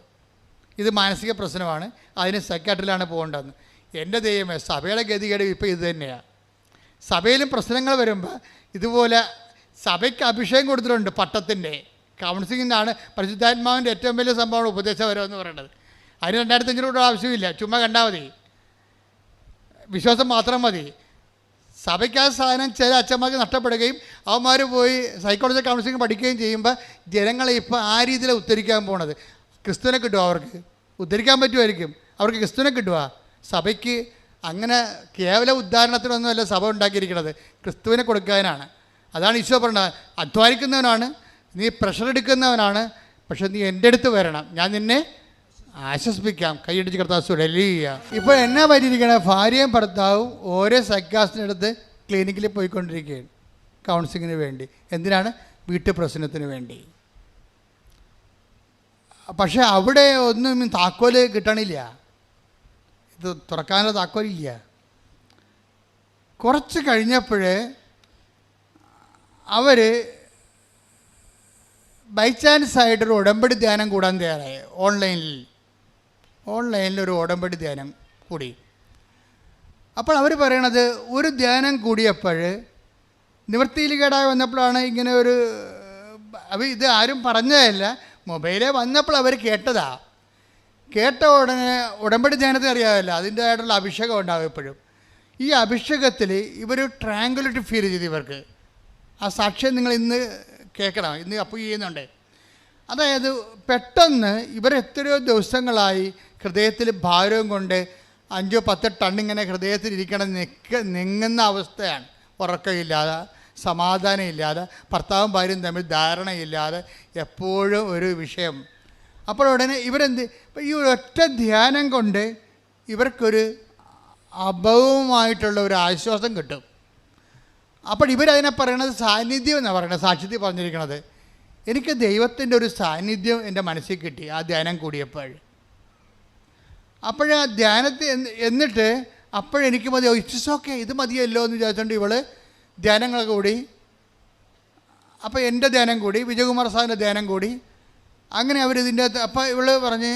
S1: ഇത് മാനസിക പ്രശ്നമാണ്, അതിന് സൈക്കാട്രിയിലാണ് പോകേണ്ടതെന്ന്. എൻ്റെ ദൈവമേ, സഭയുടെ ഗതികേട് ഇപ്പോൾ ഇത് തന്നെയാണ്. സഭയിലും പ്രശ്നങ്ങൾ വരുമ്പോൾ ഇതുപോലെ സഭയ്ക്ക് അഭിഷേകം കൊടുത്തിട്ടുണ്ട്. പട്ടത്തിൻ്റെ കൗൺസിലിംഗിനാണ് പരിശുദ്ധാത്മാവിൻ്റെ ഏറ്റവും വലിയ സംഭവമാണ് ഉപദേശപരം എന്ന് പറയുന്നത്. അതിന് 2,500 രൂപ ആവശ്യമില്ല, ചുമ്മാ കണ്ടാൽ മതി, വിശ്വാസം മാത്രം മതി. സഭയ്ക്ക് ആ സാധനം ചില അച്ഛന്മാർക്ക് നഷ്ടപ്പെടുകയും അവന്മാർ പോയി സൈക്കോളജി കൗൺസിലിംഗ് പഠിക്കുകയും ചെയ്യുമ്പോൾ ജനങ്ങളെ ഇപ്പോൾ ആ രീതിയിലാണ് ഉദ്ധരിക്കാൻ പോണത്. ക്രിസ്തുവിനെ കിട്ടുമോ? അവർക്ക് ഉദ്ധരിക്കാൻ പറ്റുമായിരിക്കും, അവർക്ക് ക്രിസ്തുവിനെ കിട്ടുക. സഭയ്ക്ക് അങ്ങനെ കേവല ഉദ്ധാരണത്തിനൊന്നുമല്ല സഭ ഉണ്ടാക്കിയിരിക്കുന്നത്, ക്രിസ്തുവിനെ കൊടുക്കാനാണ്. അതാണ് ഈശോ പറഞ്ഞത്, അധ്വാനിക്കുന്നവനാണ് നീ, പ്രഷർ എടുക്കുന്നവനാണ്, പക്ഷെ നീ എൻ്റെ അടുത്ത് വരണം, ഞാൻ നിന്നെ ആശ്വസിപ്പിക്കാം. കൈയടിച്ച് കർത്താവ് ഇപ്പോൾ എന്നാ പറ്റിയിരിക്കണേ, ഭാര്യയും ഭർത്താവും ഓരോ സൈക്കാസ്റ്റിനടുത്ത് ക്ലിനിക്കിൽ പോയിക്കൊണ്ടിരിക്കുകയാണ് കൗൺസിലിങ്ങിന് വേണ്ടി. എന്തിനാണ്? വീട്ടുപ്രശ്നത്തിന് വേണ്ടി. പക്ഷെ അവിടെ ഒന്നും താക്കോല് കിട്ടണില്ല, ഇത് തുറക്കാനുള്ള താക്കോലില്ല. കുറച്ച് കഴിഞ്ഞപ്പോൾ അവർ ബൈ ചാൻസ് ആയിട്ടൊരു ഉടമ്പടി ധ്യാനം കൂടാൻ തയ്യാറായി. ഓൺലൈനിൽ ഒരു ഉടമ്പടി ധ്യാനം കൂടി. അപ്പോൾ അവർ പറയണത്, ഒരു ധ്യാനം കൂടിയപ്പോൾ നിവൃത്തിയിൽ കേടായി വന്നപ്പോഴാണ് ഇങ്ങനെ ഒരു, ഇത് ആരും പറഞ്ഞതല്ല, മൊബൈലിൽ വന്നപ്പോൾ അവർ കേട്ടതാ. കേട്ട ഉടനെ ഉടമ്പടി ധ്യാനത്തെ അറിയാമല്ലോ, അതിൻ്റെതായിട്ടുള്ള അഭിഷേകം ഉണ്ടാകും എപ്പോഴും. ഈ അഭിഷേകത്തിൽ ഇവർ ട്രാങ്കുലിറ്റി ഫീൽ ചെയ്തു. ഇവർക്ക് ആ സാക്ഷ്യം നിങ്ങൾ ഇന്ന് കേൾക്കണം, ഇന്ന് അപ്പോൾ ചെയ്യുന്നുണ്ട്. അതായത് പെട്ടെന്ന് ഇവർ എത്രയോ ദിവസങ്ങളായി ഹൃദയത്തിൽ ഭാരവും കൊണ്ട് 5-10 ടൺ ഇങ്ങനെ ഹൃദയത്തിലിരിക്കണം, നിങ്ങുന്ന അവസ്ഥയാണ്. ഉറക്കമില്ലാതെ, സമാധാനം ഇല്ലാതെ, ഭർത്താവും ഭാര്യയും തമ്മിൽ ധാരണയില്ലാതെ, എപ്പോഴും ഒരു വിഷയം. അപ്പോൾ ഉടനെ ഇവരെന്ത്, ഈ ഒറ്റ ധ്യാനം കൊണ്ട് ഇവർക്കൊരു അഭവമായിട്ടുള്ള ഒരു ആശ്വാസം കിട്ടും. അപ്പോൾ ഇവരതിനെ പറയണത് സാന്നിധ്യം എന്നാണ് പറയുന്നത്, സാക്ഷ്യത്തിൽ പറഞ്ഞിരിക്കണത്. എനിക്ക് ദൈവത്തിൻ്റെ ഒരു സാന്നിധ്യം എൻ്റെ മനസ്സിൽ കിട്ടി ആ ധ്യാനം കൂടിയപ്പോൾ. അപ്പോഴാ ധ്യാനത്തിൽ എന്നിട്ട് അപ്പോഴെനിക്ക് മതി, ഇറ്റ്സ് ഓക്കെ, ഇത് മതിയല്ലോ എന്ന് വിചാരിച്ചുകൊണ്ട് ഇവൾ ധ്യാനങ്ങളൊക്കെ കൂടി. അപ്പോൾ എൻ്റെ ധ്യാനം കൂടി, വിജയകുമാർ സാറിൻ്റെ ധ്യാനം കൂടി. അങ്ങനെ അവരിതിൻ്റെ അകത്ത്, അപ്പോൾ ഇവൾ പറഞ്ഞ്,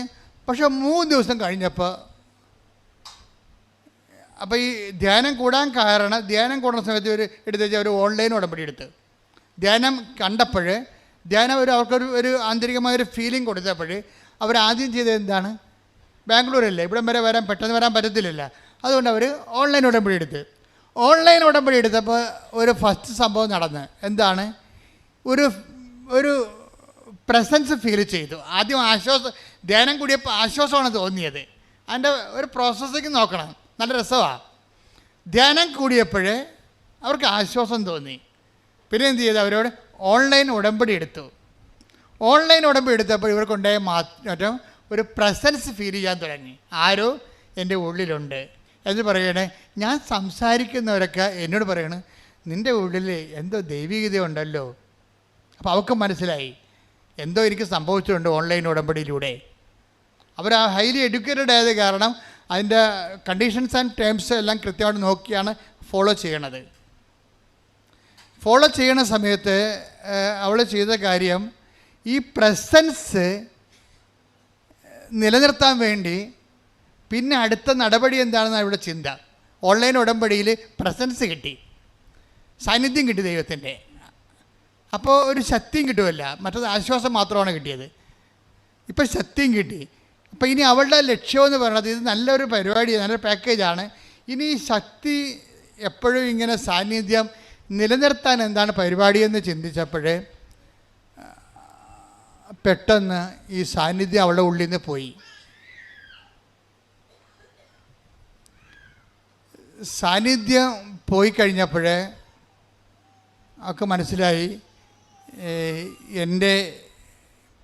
S1: പക്ഷെ 3 ദിവസം കഴിഞ്ഞപ്പോൾ, അപ്പോൾ ഈ ധ്യാനം കൂടാൻ കാരണം, ധ്യാനം കൂടുന്ന സമയത്ത് ഒരു എടുത്ത് ഒരു ഓൺലൈൻ ഉടമ്പടി എടുത്ത് ധ്യാനം കണ്ടപ്പോൾ, ധ്യാനം അവർക്കൊരു ആന്തരികമായൊരു ഫീലിംഗ് കൊടുത്തപ്പോൾ അവരാദ്യം ചെയ്തത് എന്താണ്, ബാംഗ്ലൂരല്ലേ, ഇവിടം വരെ പെട്ടെന്ന് വരാൻ പറ്റത്തില്ലല്ലോ, അതുകൊണ്ട് അവർ ഓൺലൈൻ ഉടമ്പടി എടുത്ത്. ഓൺലൈൻ ഉടമ്പടി എടുത്തപ്പോൾ ഒരു ഫസ്റ്റ് സംഭവം നടന്ന് എന്താണ്, ഒരു പ്രസൻസ് ഫീൽ ചെയ്തു. ആദ്യം ആശ്വാസം, ധ്യാനം കൂടിയപ്പോൾ ആശ്വാസമാണ് തോന്നിയത്. അതിൻ്റെ ഒരു പ്രോസസ്സിങ് നോക്കണം, നല്ല രസമാണ്. ധ്യാനം കൂടിയപ്പോൾ അവർക്ക് ആശ്വാസം തോന്നി. പിന്നെ എന്ത് ചെയ്തു, അവരോട് ഓൺലൈൻ ഉടമ്പടി എടുത്തു. ഓൺലൈൻ ഉടമ്പടി എടുത്തപ്പോൾ ഇവർക്കുണ്ടായ മാറ്റം, ഒരു പ്രസൻസ് ഫീൽ ചെയ്യാൻ തുടങ്ങി. ആരോ എൻ്റെ ഉള്ളിലുണ്ട് എന്ന് പറയണേ. ഞാൻ സംസാരിക്കുന്നവരൊക്കെ എന്നോട് പറയണേ, നിൻ്റെ ഉള്ളിൽ എന്തോ ദൈവികത ഉണ്ടല്ലോ. അപ്പോൾ അവർക്ക് മനസ്സിലായി എന്തോ എനിക്ക് സംഭവിച്ചിട്ടുണ്ട് ഓൺലൈൻ ഉടമ്പടിയിലൂടെ. അവർ ആ ഹൈലി എഡ്യൂക്കേറ്റഡ് ആയത് കാരണം അതിൻ്റെ കണ്ടീഷൻസ് ആൻഡ് ടേംസ് എല്ലാം കൃത്യമായിട്ട് നോക്കിയാണ് ഫോളോ ചെയ്യണത്. ഫോളോ ചെയ്യണ സമയത്ത് അവൾ ചെയ്ത കാര്യം, ഈ പ്രസൻസ് നിലനിർത്താൻ വേണ്ടി പിന്നെ അടുത്ത നടപടി എന്താണെന്നാണ് ഇവിടെ ചിന്ത. ഓൺലൈൻ ഉടമ്പടിയിൽ പ്രസൻസ് കിട്ടി, സാന്നിധ്യം കിട്ടി ദൈവത്തിൻ്റെ. അപ്പോൾ ഒരു ശക്തിയും കിട്ടുമല്ല, മറ്റത് ആശ്വാസം മാത്രമാണ് കിട്ടിയത്. ഇപ്പം ശക്തിയും കിട്ടി. അപ്പോൾ ഇനി അവളുടെ ലക്ഷ്യമെന്ന് പറയുന്നത്, ഇത് നല്ലൊരു പരിപാടിയാണ്, നല്ലൊരു പാക്കേജാണ്. ഇനി ഈ ശക്തി എപ്പോഴും ഇങ്ങനെ സാന്നിധ്യം നിലനിർത്താൻ എന്താണ് പരിപാടിയെന്ന് ചിന്തിച്ചപ്പോൾ പെട്ടെന്ന് ഈ സാന്നിധ്യം അവളുടെ ഉള്ളിൽ നിന്ന് പോയി. സാന്നിധ്യം പോയി കഴിഞ്ഞപ്പോൾ അവൾക്ക് മനസ്സിലായി, എൻ്റെ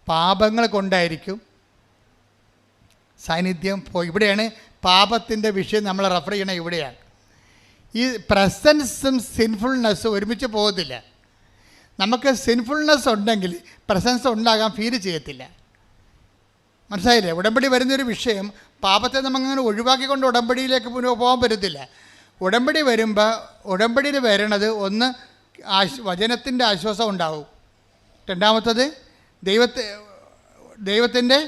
S1: പാപങ്ങൾ കൊണ്ടായിരിക്കും സാന്നിധ്യം പോയി. ഇവിടെയാണ് പാപത്തിൻ്റെ വിഷയം നമ്മൾ റെഫർ ചെയ്യണത്. ഇവിടെയാണ് ഈ പ്രസൻസും സിൻഫുൾനെസ്സും ഒരുമിച്ച് പോകത്തില്ല. നമുക്ക് സിൻഫുൾനെസ് ഉണ്ടെങ്കിൽ പ്രസൻസ് ഉണ്ടാകാൻ ഫീൽ ചെയ്യത്തില്ല. മനസ്സിലായില്ലേ? ഉടമ്പടി വരുന്നൊരു വിഷയം, പാപത്തെ നമുക്കങ്ങനെ ഒഴിവാക്കിക്കൊണ്ട് ഉടമ്പടിയിലേക്ക് പോകാൻ പറ്റത്തില്ല. ഉടമ്പടി വരുമ്പോൾ ഉടമ്പടിയിൽ വരണത് ഒന്ന് വചനത്തിൻ്റെ ആശ്വാസം ഉണ്ടാവും, രണ്ടാമത്തത് ദൈവത്തിൻ്റെ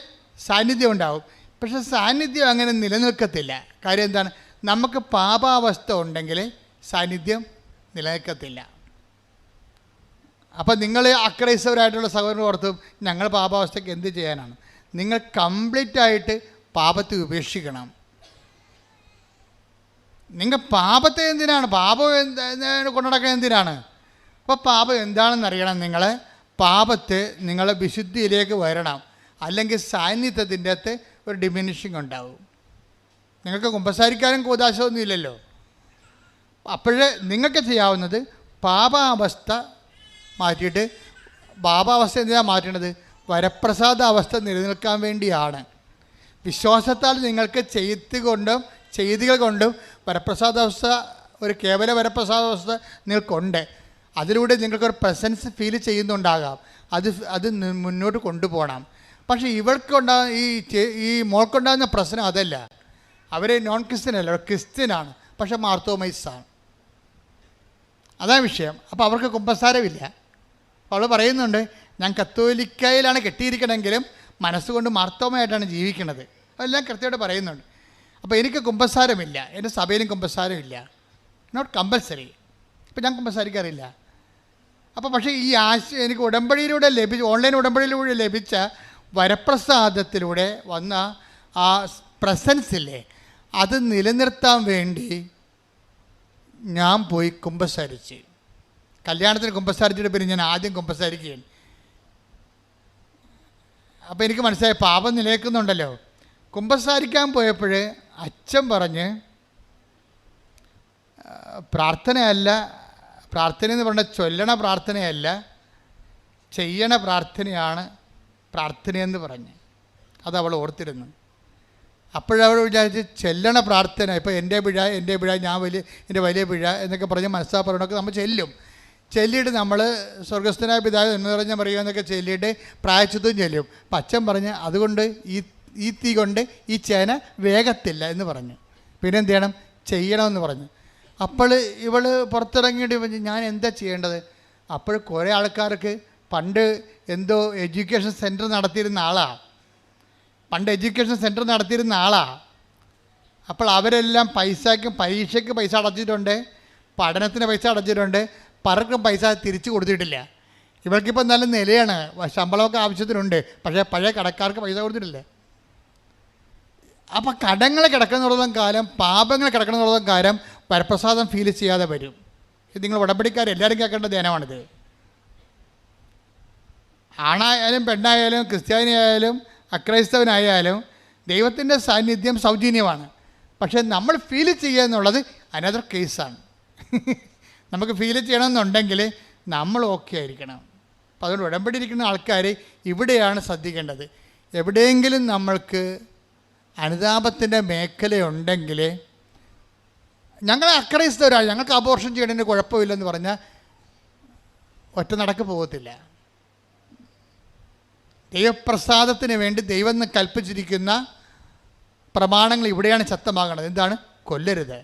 S1: സാന്നിധ്യം ഉണ്ടാവും. പക്ഷെ സാന്നിധ്യം അങ്ങനെ നിലനിൽക്കത്തില്ല. കാര്യം എന്താണ്, നമുക്ക് പാപാവസ്ഥ ഉണ്ടെങ്കിൽ സാന്നിധ്യം നിലനിൽക്കത്തില്ല. അപ്പം നിങ്ങൾ അക്രൈസ്തവരായിട്ടുള്ള സഹോദരൻ ഓർത്തും, ഞങ്ങൾ പാപാവസ്ഥയ്ക്ക് എന്ത് ചെയ്യാനാണ്? നിങ്ങൾ കംപ്ലീറ്റായിട്ട് പാപത്തെ ഉപേക്ഷിക്കണം. നിങ്ങൾ പാപത്തെ എന്തിനാണ്, പാപം കൊണ്ടുനടക്കാൻ എന്തിനാണ്? അപ്പോൾ പാപം എന്താണെന്ന് അറിയണം. നിങ്ങൾ പാപത്തെ നിങ്ങൾ വിശുദ്ധിയിലേക്ക് വരണം, അല്ലെങ്കിൽ സാന്നിധ്യത്തിൻ്റെ അകത്ത് ഒരു ഡിമിനിഷിങ് ഉണ്ടാവും. നിങ്ങൾക്ക് കുമ്പസാരിക്കാനും കൂദാശമൊന്നും ഇല്ലല്ലോ. അപ്പോഴേ നിങ്ങൾക്ക് ചെയ്യാവുന്നത് പാപാവസ്ഥ മാറ്റിയിട്ട്, പാപാവസ്ഥ എന്തിനാണ് മാറ്റണത്? വരപ്രസാദ അവസ്ഥ നിലനിൽക്കാൻ വേണ്ടിയാണ്. വിശ്വാസത്താൽ നിങ്ങൾക്ക് ചെയ്തികൾ കൊണ്ടും വരപ്രസാദാവസ്ഥ, ഒരു കേവല വരപ്രസാദാവസ്ഥ നിങ്ങൾക്കുണ്ട്. അതിലൂടെ നിങ്ങൾക്കൊരു പ്രസൻസ് ഫീൽ ചെയ്യുന്നുണ്ടാകാം. അത് മുന്നോട്ട് കൊണ്ടുപോകണം. പക്ഷേ ഈ മോൾക്കുണ്ടാകുന്ന പ്രശ്നം അതല്ല. അവർ നോൺ ക്രിസ്ത്യൻ അല്ല, ക്രിസ്ത്യനാണ്, പക്ഷെ മാർത്തോമൈസാണ്. അതാണ് വിഷയം. അപ്പോൾ അവർക്ക് കുമ്പസാരമില്ല. അവൾ പറയുന്നുണ്ട്, ഞാൻ കത്തോലിക്കയിലാണ് കെട്ടിയിരിക്കണമെങ്കിലും മനസ്സുകൊണ്ട് മാർത്തോമയായിട്ടാണ് ജീവിക്കുന്നത്. അതെല്ലാം കൃത്യമായിട്ട് പറയുന്നുണ്ട്. അപ്പോൾ എനിക്ക് കുമ്പസാരമില്ല, എൻ്റെ സഭയിലും കുമ്പസാരമില്ല, നോട്ട് കമ്പൽസറി. ഇപ്പം ഞാൻ കുമ്പസാരിക്കാറില്ല. അപ്പോൾ പക്ഷേ ഈ എനിക്ക് ഉടമ്പടിയിലൂടെ ഓൺലൈൻ ഉടമ്പടിയിലൂടെ ലഭിച്ച വരപ്രസാദത്തിലൂടെ വന്ന ആ പ്രസൻസില്ലേ, അത് നിലനിർത്താൻ വേണ്ടി ഞാൻ പോയി കുമ്പസാരിച്ച്. കല്യാണത്തിന് കുമ്പസാരിച്ചിട്ട് പിന്നെ ഞാൻ ആദ്യം കുമ്പസാരിക്കുകയാണ്. അപ്പോൾ എനിക്ക് മനസ്സിലായി പാപം നിലനിൽക്കുന്നുണ്ടല്ലോ. കുമ്പസാരിക്കാൻ പോയപ്പോൾ അച്ഛൻ പറഞ്ഞ്, പ്രാർത്ഥനയെന്ന് പറഞ്ഞാൽ ചൊല്ലണ പ്രാർത്ഥനയല്ല, ചെയ്യണ പ്രാർത്ഥനയെന്ന് പറഞ്ഞ്. അത് അവൾ ഓർത്തിരുന്നു. അപ്പോഴവൾ വിചാരിച്ച് ചെല്ലണ പ്രാർത്ഥന, ഇപ്പോൾ എൻ്റെ പിഴ എൻ്റെ വലിയ പിഴ എന്നൊക്കെ പറഞ്ഞ് മനസ്സാപ്പറണമൊക്കെ നമ്മൾ ചെല്ലിയിട്ട് നമ്മൾ സ്വർഗസ്ഥനായ പിതാവ് എന്ന് പറഞ്ഞാൽ പറയുക എന്നൊക്കെ ചെല്ലിയിട്ട് പ്രായച്ചിത്വം ചെല്ലും. അപ്പം അച്ഛൻ പറഞ്ഞ് അതുകൊണ്ട് ഈ തീ കൊണ്ട് ഈ ചേന വേഗത്തില്ല എന്ന് പറഞ്ഞു. പിന്നെ എന്ത് ചെയ്യണമെന്ന് പറഞ്ഞു. അപ്പോൾ ഇവൾ പുറത്തിറങ്ങിയിട്ട് പറഞ്ഞു, ഞാൻ എന്താ ചെയ്യേണ്ടത്? അപ്പോൾ കുറേ ആൾക്കാർക്ക് പണ്ട് എന്തോ എഡ്യൂക്കേഷൻ സെൻറ്റർ നടത്തിയിരുന്ന ആളാണ്. അപ്പോൾ അവരെല്ലാം പരീക്ഷയ്ക്ക് പൈസ അടച്ചിട്ടുണ്ട്, പഠനത്തിന് പൈസ അടച്ചിട്ടുണ്ട്, പലർക്കും പൈസ തിരിച്ചു കൊടുത്തിട്ടില്ല. ഇവർക്കിപ്പോൾ നല്ല നിലയാണ്, ശമ്പളമൊക്കെ ആവശ്യത്തിനുണ്ട്, പക്ഷേ പഴയ കടക്കാർക്ക് പൈസ കൊടുത്തിട്ടില്ല. അപ്പോൾ കടങ്ങൾ കിടക്കുന്നിടത്തോളം കാലം, പാപങ്ങൾ കിടക്കുന്നിടത്തോളം കാലം വരപ്രസാദം ഫീൽ ചെയ്യാതെ വരും. ഇത് നിങ്ങൾ ഉടമ്പടിക്കാർ എല്ലാവരും കേൾക്കേണ്ട ധ്യാനമാണിത്. ആണായാലും പെണ്ണായാലും ക്രിസ്ത്യാനിയായാലും അക്രൈസ്തവനായാലും ദൈവത്തിൻ്റെ സാന്നിധ്യം സൗജന്യമാണ്. പക്ഷേ നമ്മൾ ഫീൽ ചെയ്യുക എന്നുള്ളത് അനദർ കേസാണ്. നമുക്ക് ഫീൽ ചെയ്യണമെന്നുണ്ടെങ്കിൽ നമ്മൾ ഓക്കെ ആയിരിക്കണം. അപ്പോൾ അതുകൊണ്ട് ഉടമ്പടി ഇരിക്കുന്ന ആൾക്കാർ ഇവിടെയാണ് ശ്രദ്ധിക്കേണ്ടത്. എവിടെയെങ്കിലും നമ്മൾക്ക് അനുതാപത്തിൻ്റെ മേഖലയുണ്ടെങ്കിൽ, ഞങ്ങൾ അക്രൈസ്തവരാണ്, ഞങ്ങൾക്ക് അബോർഷൻ ചെയ്യണതിന് കുഴപ്പമില്ലെന്ന് പറഞ്ഞാൽ ഒറ്റ നടക്ക് പോകത്തില്ല. ദൈവപ്രസാദത്തിന് വേണ്ടി ദൈവം എന്ന് കൽപ്പിച്ചിരിക്കുന്ന പ്രമാണങ്ങൾ ഇവിടെയാണ് ശക്തമാകണത്. എന്താണ്? കൊല്ലരുത്.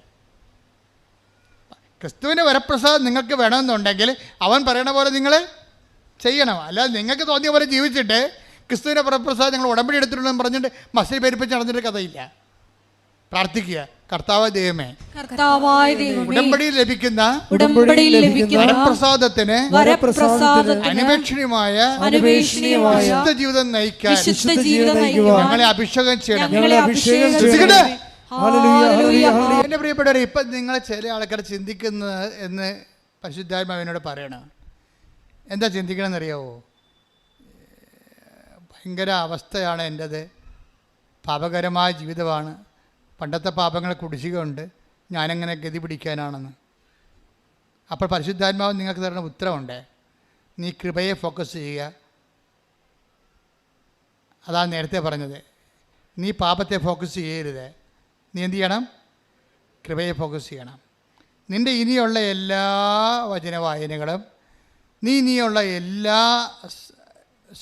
S1: ക്രിസ്തുവിൻ്റെ വരപ്രസാദം നിങ്ങൾക്ക് വേണമെന്നുണ്ടെങ്കിൽ അവൻ പറയണ പോലെ നിങ്ങൾ ചെയ്യണം. അല്ലാതെ നിങ്ങൾക്ക് തോന്നിയ പോലെ ജീവിച്ചിട്ട് ക്രിസ്തുവിൻ്റെ വരപ്രസാദം ഞങ്ങൾ ഉടമ്പടി എടുത്തിട്ടുണ്ടെന്ന് പറഞ്ഞിട്ട് മസിൽ പെരുപ്പിച്ച് നടന്നിട്ട് കഥയില്ല. പ്രാർത്ഥിക്കുക, കർത്താവായ ദൈവമേ, ഉടമ്പടിയിൽ ലഭിക്കുന്ന വരപ്രസാദത്തിന് അന്വേഷണീയമായ വിശുദ്ധ ജീവിതം നയിക്കാൻ ഞങ്ങളെ അഭിഷേകം ചെയ്യണം. എൻ്റെ പ്രിയപ്പെട്ടവരെ, ഇപ്പം നിങ്ങൾ ചില ആൾക്കാർ ചിന്തിക്കുന്നത് എന്ന് പരിശുദ്ധാത്മാവിനോട് പറയണം. എന്താ ചിന്തിക്കണമെന്നറിയാവോ? ഭയങ്കര അവസ്ഥയാണ് എൻ്റേത്, പാപകരമായ ജീവിതമാണ്, പണ്ടത്തെ പാപങ്ങളെ കുടിശ്ശികയുണ്ട്, ഞാനെങ്ങനെ ഗതി പിടിക്കാനാണെന്ന്. അപ്പോൾ പരിശുദ്ധാത്മാവ് നിങ്ങൾക്ക് തരുന്ന ഉത്തരവുണ്ട്, നീ കൃപയെ ഫോക്കസ് ചെയ്യുക. അതാണ് നേരത്തെ പറഞ്ഞത്. നീ പാപത്തെ ഫോക്കസ് ചെയ്യരുത്, നീ എന്ത് ചെയ്യണം? കൃപയെ ഫോക്കസ് ചെയ്യണം. നിൻ്റെ ഇനിയുള്ള എല്ലാ വചനവായനകളും, ഇനിയുള്ള എല്ലാ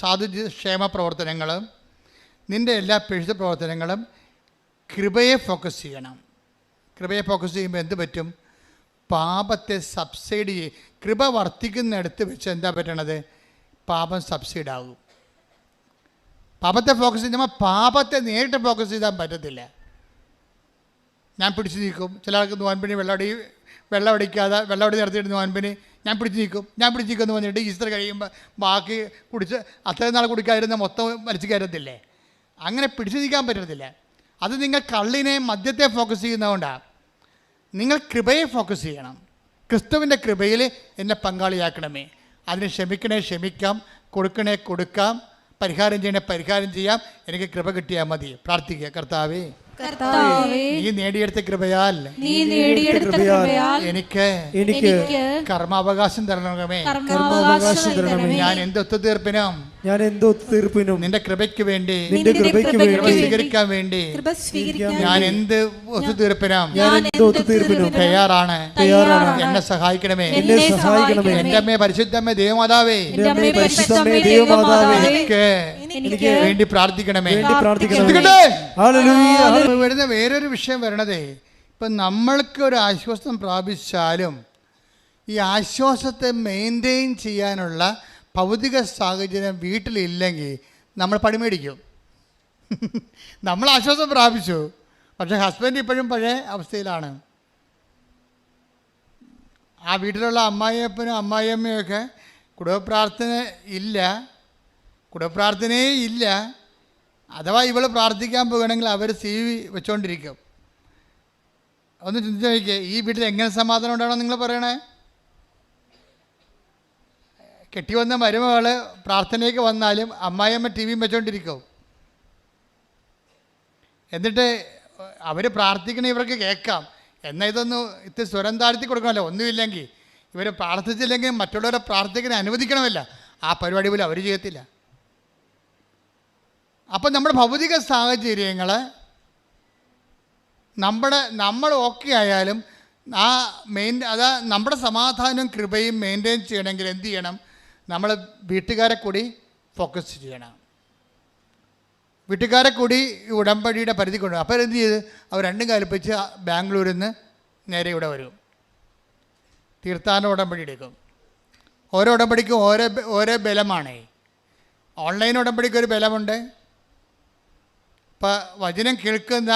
S1: സാധുക്ഷേമ പ്രവർത്തനങ്ങളും, നിൻ്റെ എല്ലാ പിഴുത്ത പ്രവർത്തനങ്ങളും കൃപയെ ഫോക്കസ് ചെയ്യണം. കൃപയെ ഫോക്കസ് ചെയ്യുമ്പോൾ എന്ത് പറ്റും? പാപത്തെ സബ്സൈഡ് ചെയ്യും. കൃപ വർദ്ധിക്കുന്നിടത്ത് വെച്ച് എന്താ പറ്റണത്? പാപം സബ്സൈഡാകും. പാപത്തെ ഫോക്കസ് ചെയ്യുമ്പോൾ പാപത്തെ നേരിട്ട് ഫോക്കസ് ചെയ്താൽ പറ്റത്തില്ല. ഞാൻ പിടിച്ചു നീക്കും. ചില ആൾക്ക് നോൻപിന് വെള്ളം അടി നിർത്തിയിട്ട് നോൻപിന് ഞാൻ പിടിച്ചു നീക്കും എന്ന് പറഞ്ഞിട്ട് ഈസ്റ്റർ കഴിയുമ്പോൾ ബാക്കി കുടിച്ച് അത്രയും നാൾ കുടിക്കാതിരുന്ന മൊത്തം വലിച്ചു കയറത്തില്ലേ? അങ്ങനെ പിടിച്ചു നീക്കാൻ പറ്റത്തില്ല. അത് നിങ്ങൾ കള്ളിനെ, മദ്യത്തെ ഫോക്കസ് ചെയ്യുന്നതുകൊണ്ടാണ്. നിങ്ങൾ കൃപയെ ഫോക്കസ് ചെയ്യണം. ക്രിസ്തുവിൻ്റെ കൃപയിൽ എന്നെ പങ്കാളിയാക്കണമേ. അതിന് ക്ഷമിക്കാം, കൊടുക്കാം, പരിഹാരം ചെയ്യാം. എനിക്ക് കൃപ കിട്ടിയാൽ മതി. പ്രാർത്ഥിക്കുക, കർത്താവേ, നീ നേടിയെടുത്ത കൃപയാൽ എനിക്ക് കർമാവകാശം തരണമേ. ഞാൻ എന്ത് ഒത്തുതീർപ്പിനും
S3: ഞാൻ എന്ത് ഒത്തുതീർപ്പിനും
S1: നിന്റെ കൃപയ്ക്ക് വേണ്ടി
S3: നിന്റെ കൃപയ്ക്ക്
S1: കൃപ
S3: വേണ്ടി
S1: സ്വീകരിക്കാൻ വേണ്ടി
S2: കൃപ സ്വീകരിക്കാൻ
S1: ഞാൻ എന്ത് ഒത്തുതീർപ്പിനാം
S3: ഞാൻ എന്ത് ഒത്തുതീർപ്പിനും
S1: തയ്യാറാണ്. എന്നെ സഹായിക്കണമേ.
S3: എന്നെ സഹായിക്കണമേ.
S1: എന്റെ അമ്മേ പരിശുദ്ധമ്മേ ദൈവമാതാവേ,
S3: എന്റെ അമ്മേ പരിശുദ്ധമ്മേ ദൈവമാതാവേ,
S1: എനിക്ക് വേണ്ടി പ്രാർത്ഥിക്കണമേ.
S3: പ്രാർത്ഥിക്കണമേ. ഹല്ലേലൂയ.
S1: വരുന്ന വേറൊരു വിഷയം വരണതേ, ഇപ്പം നമ്മൾക്ക് ഒരു ആശ്വാസം പ്രാപിച്ചാലും ഈ ആശ്വാസത്തെ മെയിൻറ്റെയിൻ ചെയ്യാനുള്ള ഭൗതിക സാഹചര്യം വീട്ടിലില്ലെങ്കിൽ നമ്മൾ പണിമേടിക്കും. നമ്മൾ ആശ്വാസം പ്രാപിച്ചു, പക്ഷേ ഹസ്ബൻഡ് ഇപ്പോഴും പഴയ അവസ്ഥയിലാണ്. ആ വീട്ടിലുള്ള അമ്മായിയപ്പനും അമ്മായിയമ്മയൊക്കെ കുടുംബപ്രാർത്ഥനയേ ഇല്ല. അഥവാ ഇവൾ പ്രാർത്ഥിക്കാൻ പോകുകയാണെങ്കിൽ അവർ CV വെച്ചുകൊണ്ടിരിക്കും. ഒന്ന് ചിന്തിച്ച് നോക്കിയേ, ഈ വീട്ടിൽ എങ്ങനെ സമാധാനം ഉണ്ടാവണം നിങ്ങൾ പറയണേ? കെട്ടി വന്ന മരുമകൾ പ്രാർത്ഥനയ്ക്ക് വന്നാലും അമ്മായിയമ്മ TV വെച്ചുകൊണ്ടിരിക്കും. എന്നിട്ട് അവർ പ്രാർത്ഥിക്കണ ഇവർക്ക് കേൾക്കാം. എന്നാൽ ഇത് സ്വരം താഴ്ത്തി കൊടുക്കണമല്ലോ. ഒന്നുമില്ലെങ്കിൽ ഇവർ പ്രാർത്ഥിച്ചില്ലെങ്കിൽ മറ്റുള്ളവരെ പ്രാർത്ഥിക്കാൻ അനുവദിക്കണമല്ല. ആ പരിപാടി പോലും അവർ ചെയ്യത്തില്ല. അപ്പം നമ്മുടെ ഭൗതിക സാഹചര്യങ്ങൾ നമ്മൾ ഓക്കെ ആയാലും അതാ നമ്മുടെ സമാധാനവും കൃപയും മെയിൻറ്റെയിൻ ചെയ്യണമെങ്കിൽ എന്ത് ചെയ്യണം? നമ്മൾ വീട്ടുകാരെ കൂടി ഫോക്കസ് ചെയ്യണം. വീട്ടുകാരെ കൂടി ഉടമ്പടിയുടെ പരിധി കൊണ്ടുപോകും. അപ്പോൾ എന്ത് ചെയ്ത് അവർ രണ്ടും കൽപ്പിച്ച് ബാംഗ്ലൂരിൽ നിന്ന് നേരെ ഇവിടെ വരും. തീർത്ഥാടന ഉടമ്പടി എടുക്കും. ഓരോ ഉടമ്പടിക്കും ഓരോ ബലമാണ്. ഓൺലൈൻ ഉടമ്പടിക്ക് ഒരു ബലമുണ്ട്. ഇപ്പോൾ വചനം കേൾക്കുന്ന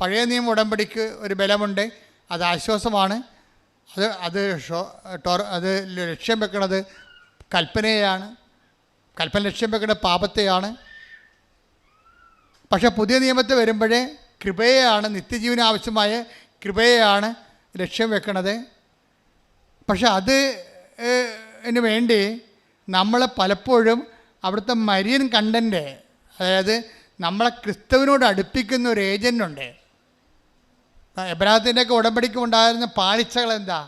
S1: പഴയ നിയമ ഉടമ്പടിക്ക് ഒരു ബലമുണ്ട്. അത് ആശ്വാസമാണ്. അത് ലക്ഷ്യം വെക്കുന്നത് കൽപ്പനയാണ്. കൽപ്പന ലക്ഷ്യം വെക്കുന്നത് പാപത്തെയാണ്. പക്ഷേ പുതിയ നിയമത്തിൽ വരുമ്പോഴേ കൃപയെയാണ്, നിത്യജീവന് ആവശ്യമായ കൃപയെയാണ് ലക്ഷ്യം വെക്കുന്നത്. പക്ഷെ അതിന് വേണ്ടി നമ്മൾ പലപ്പോഴും അവിടുത്തെ മരിയൻ കണ്ടൻറ്റ്, അതായത് നമ്മളെ ക്രിസ്തുവിനോട് അടുപ്പിക്കുന്ന ഒരു ഏജൻ്റുണ്ട്. എബ്രാഹത്തിൻ്റെയൊക്കെ ഉടമ്പടിക്ക് ഉണ്ടായിരുന്ന പാളിച്ചകൾ എന്താ?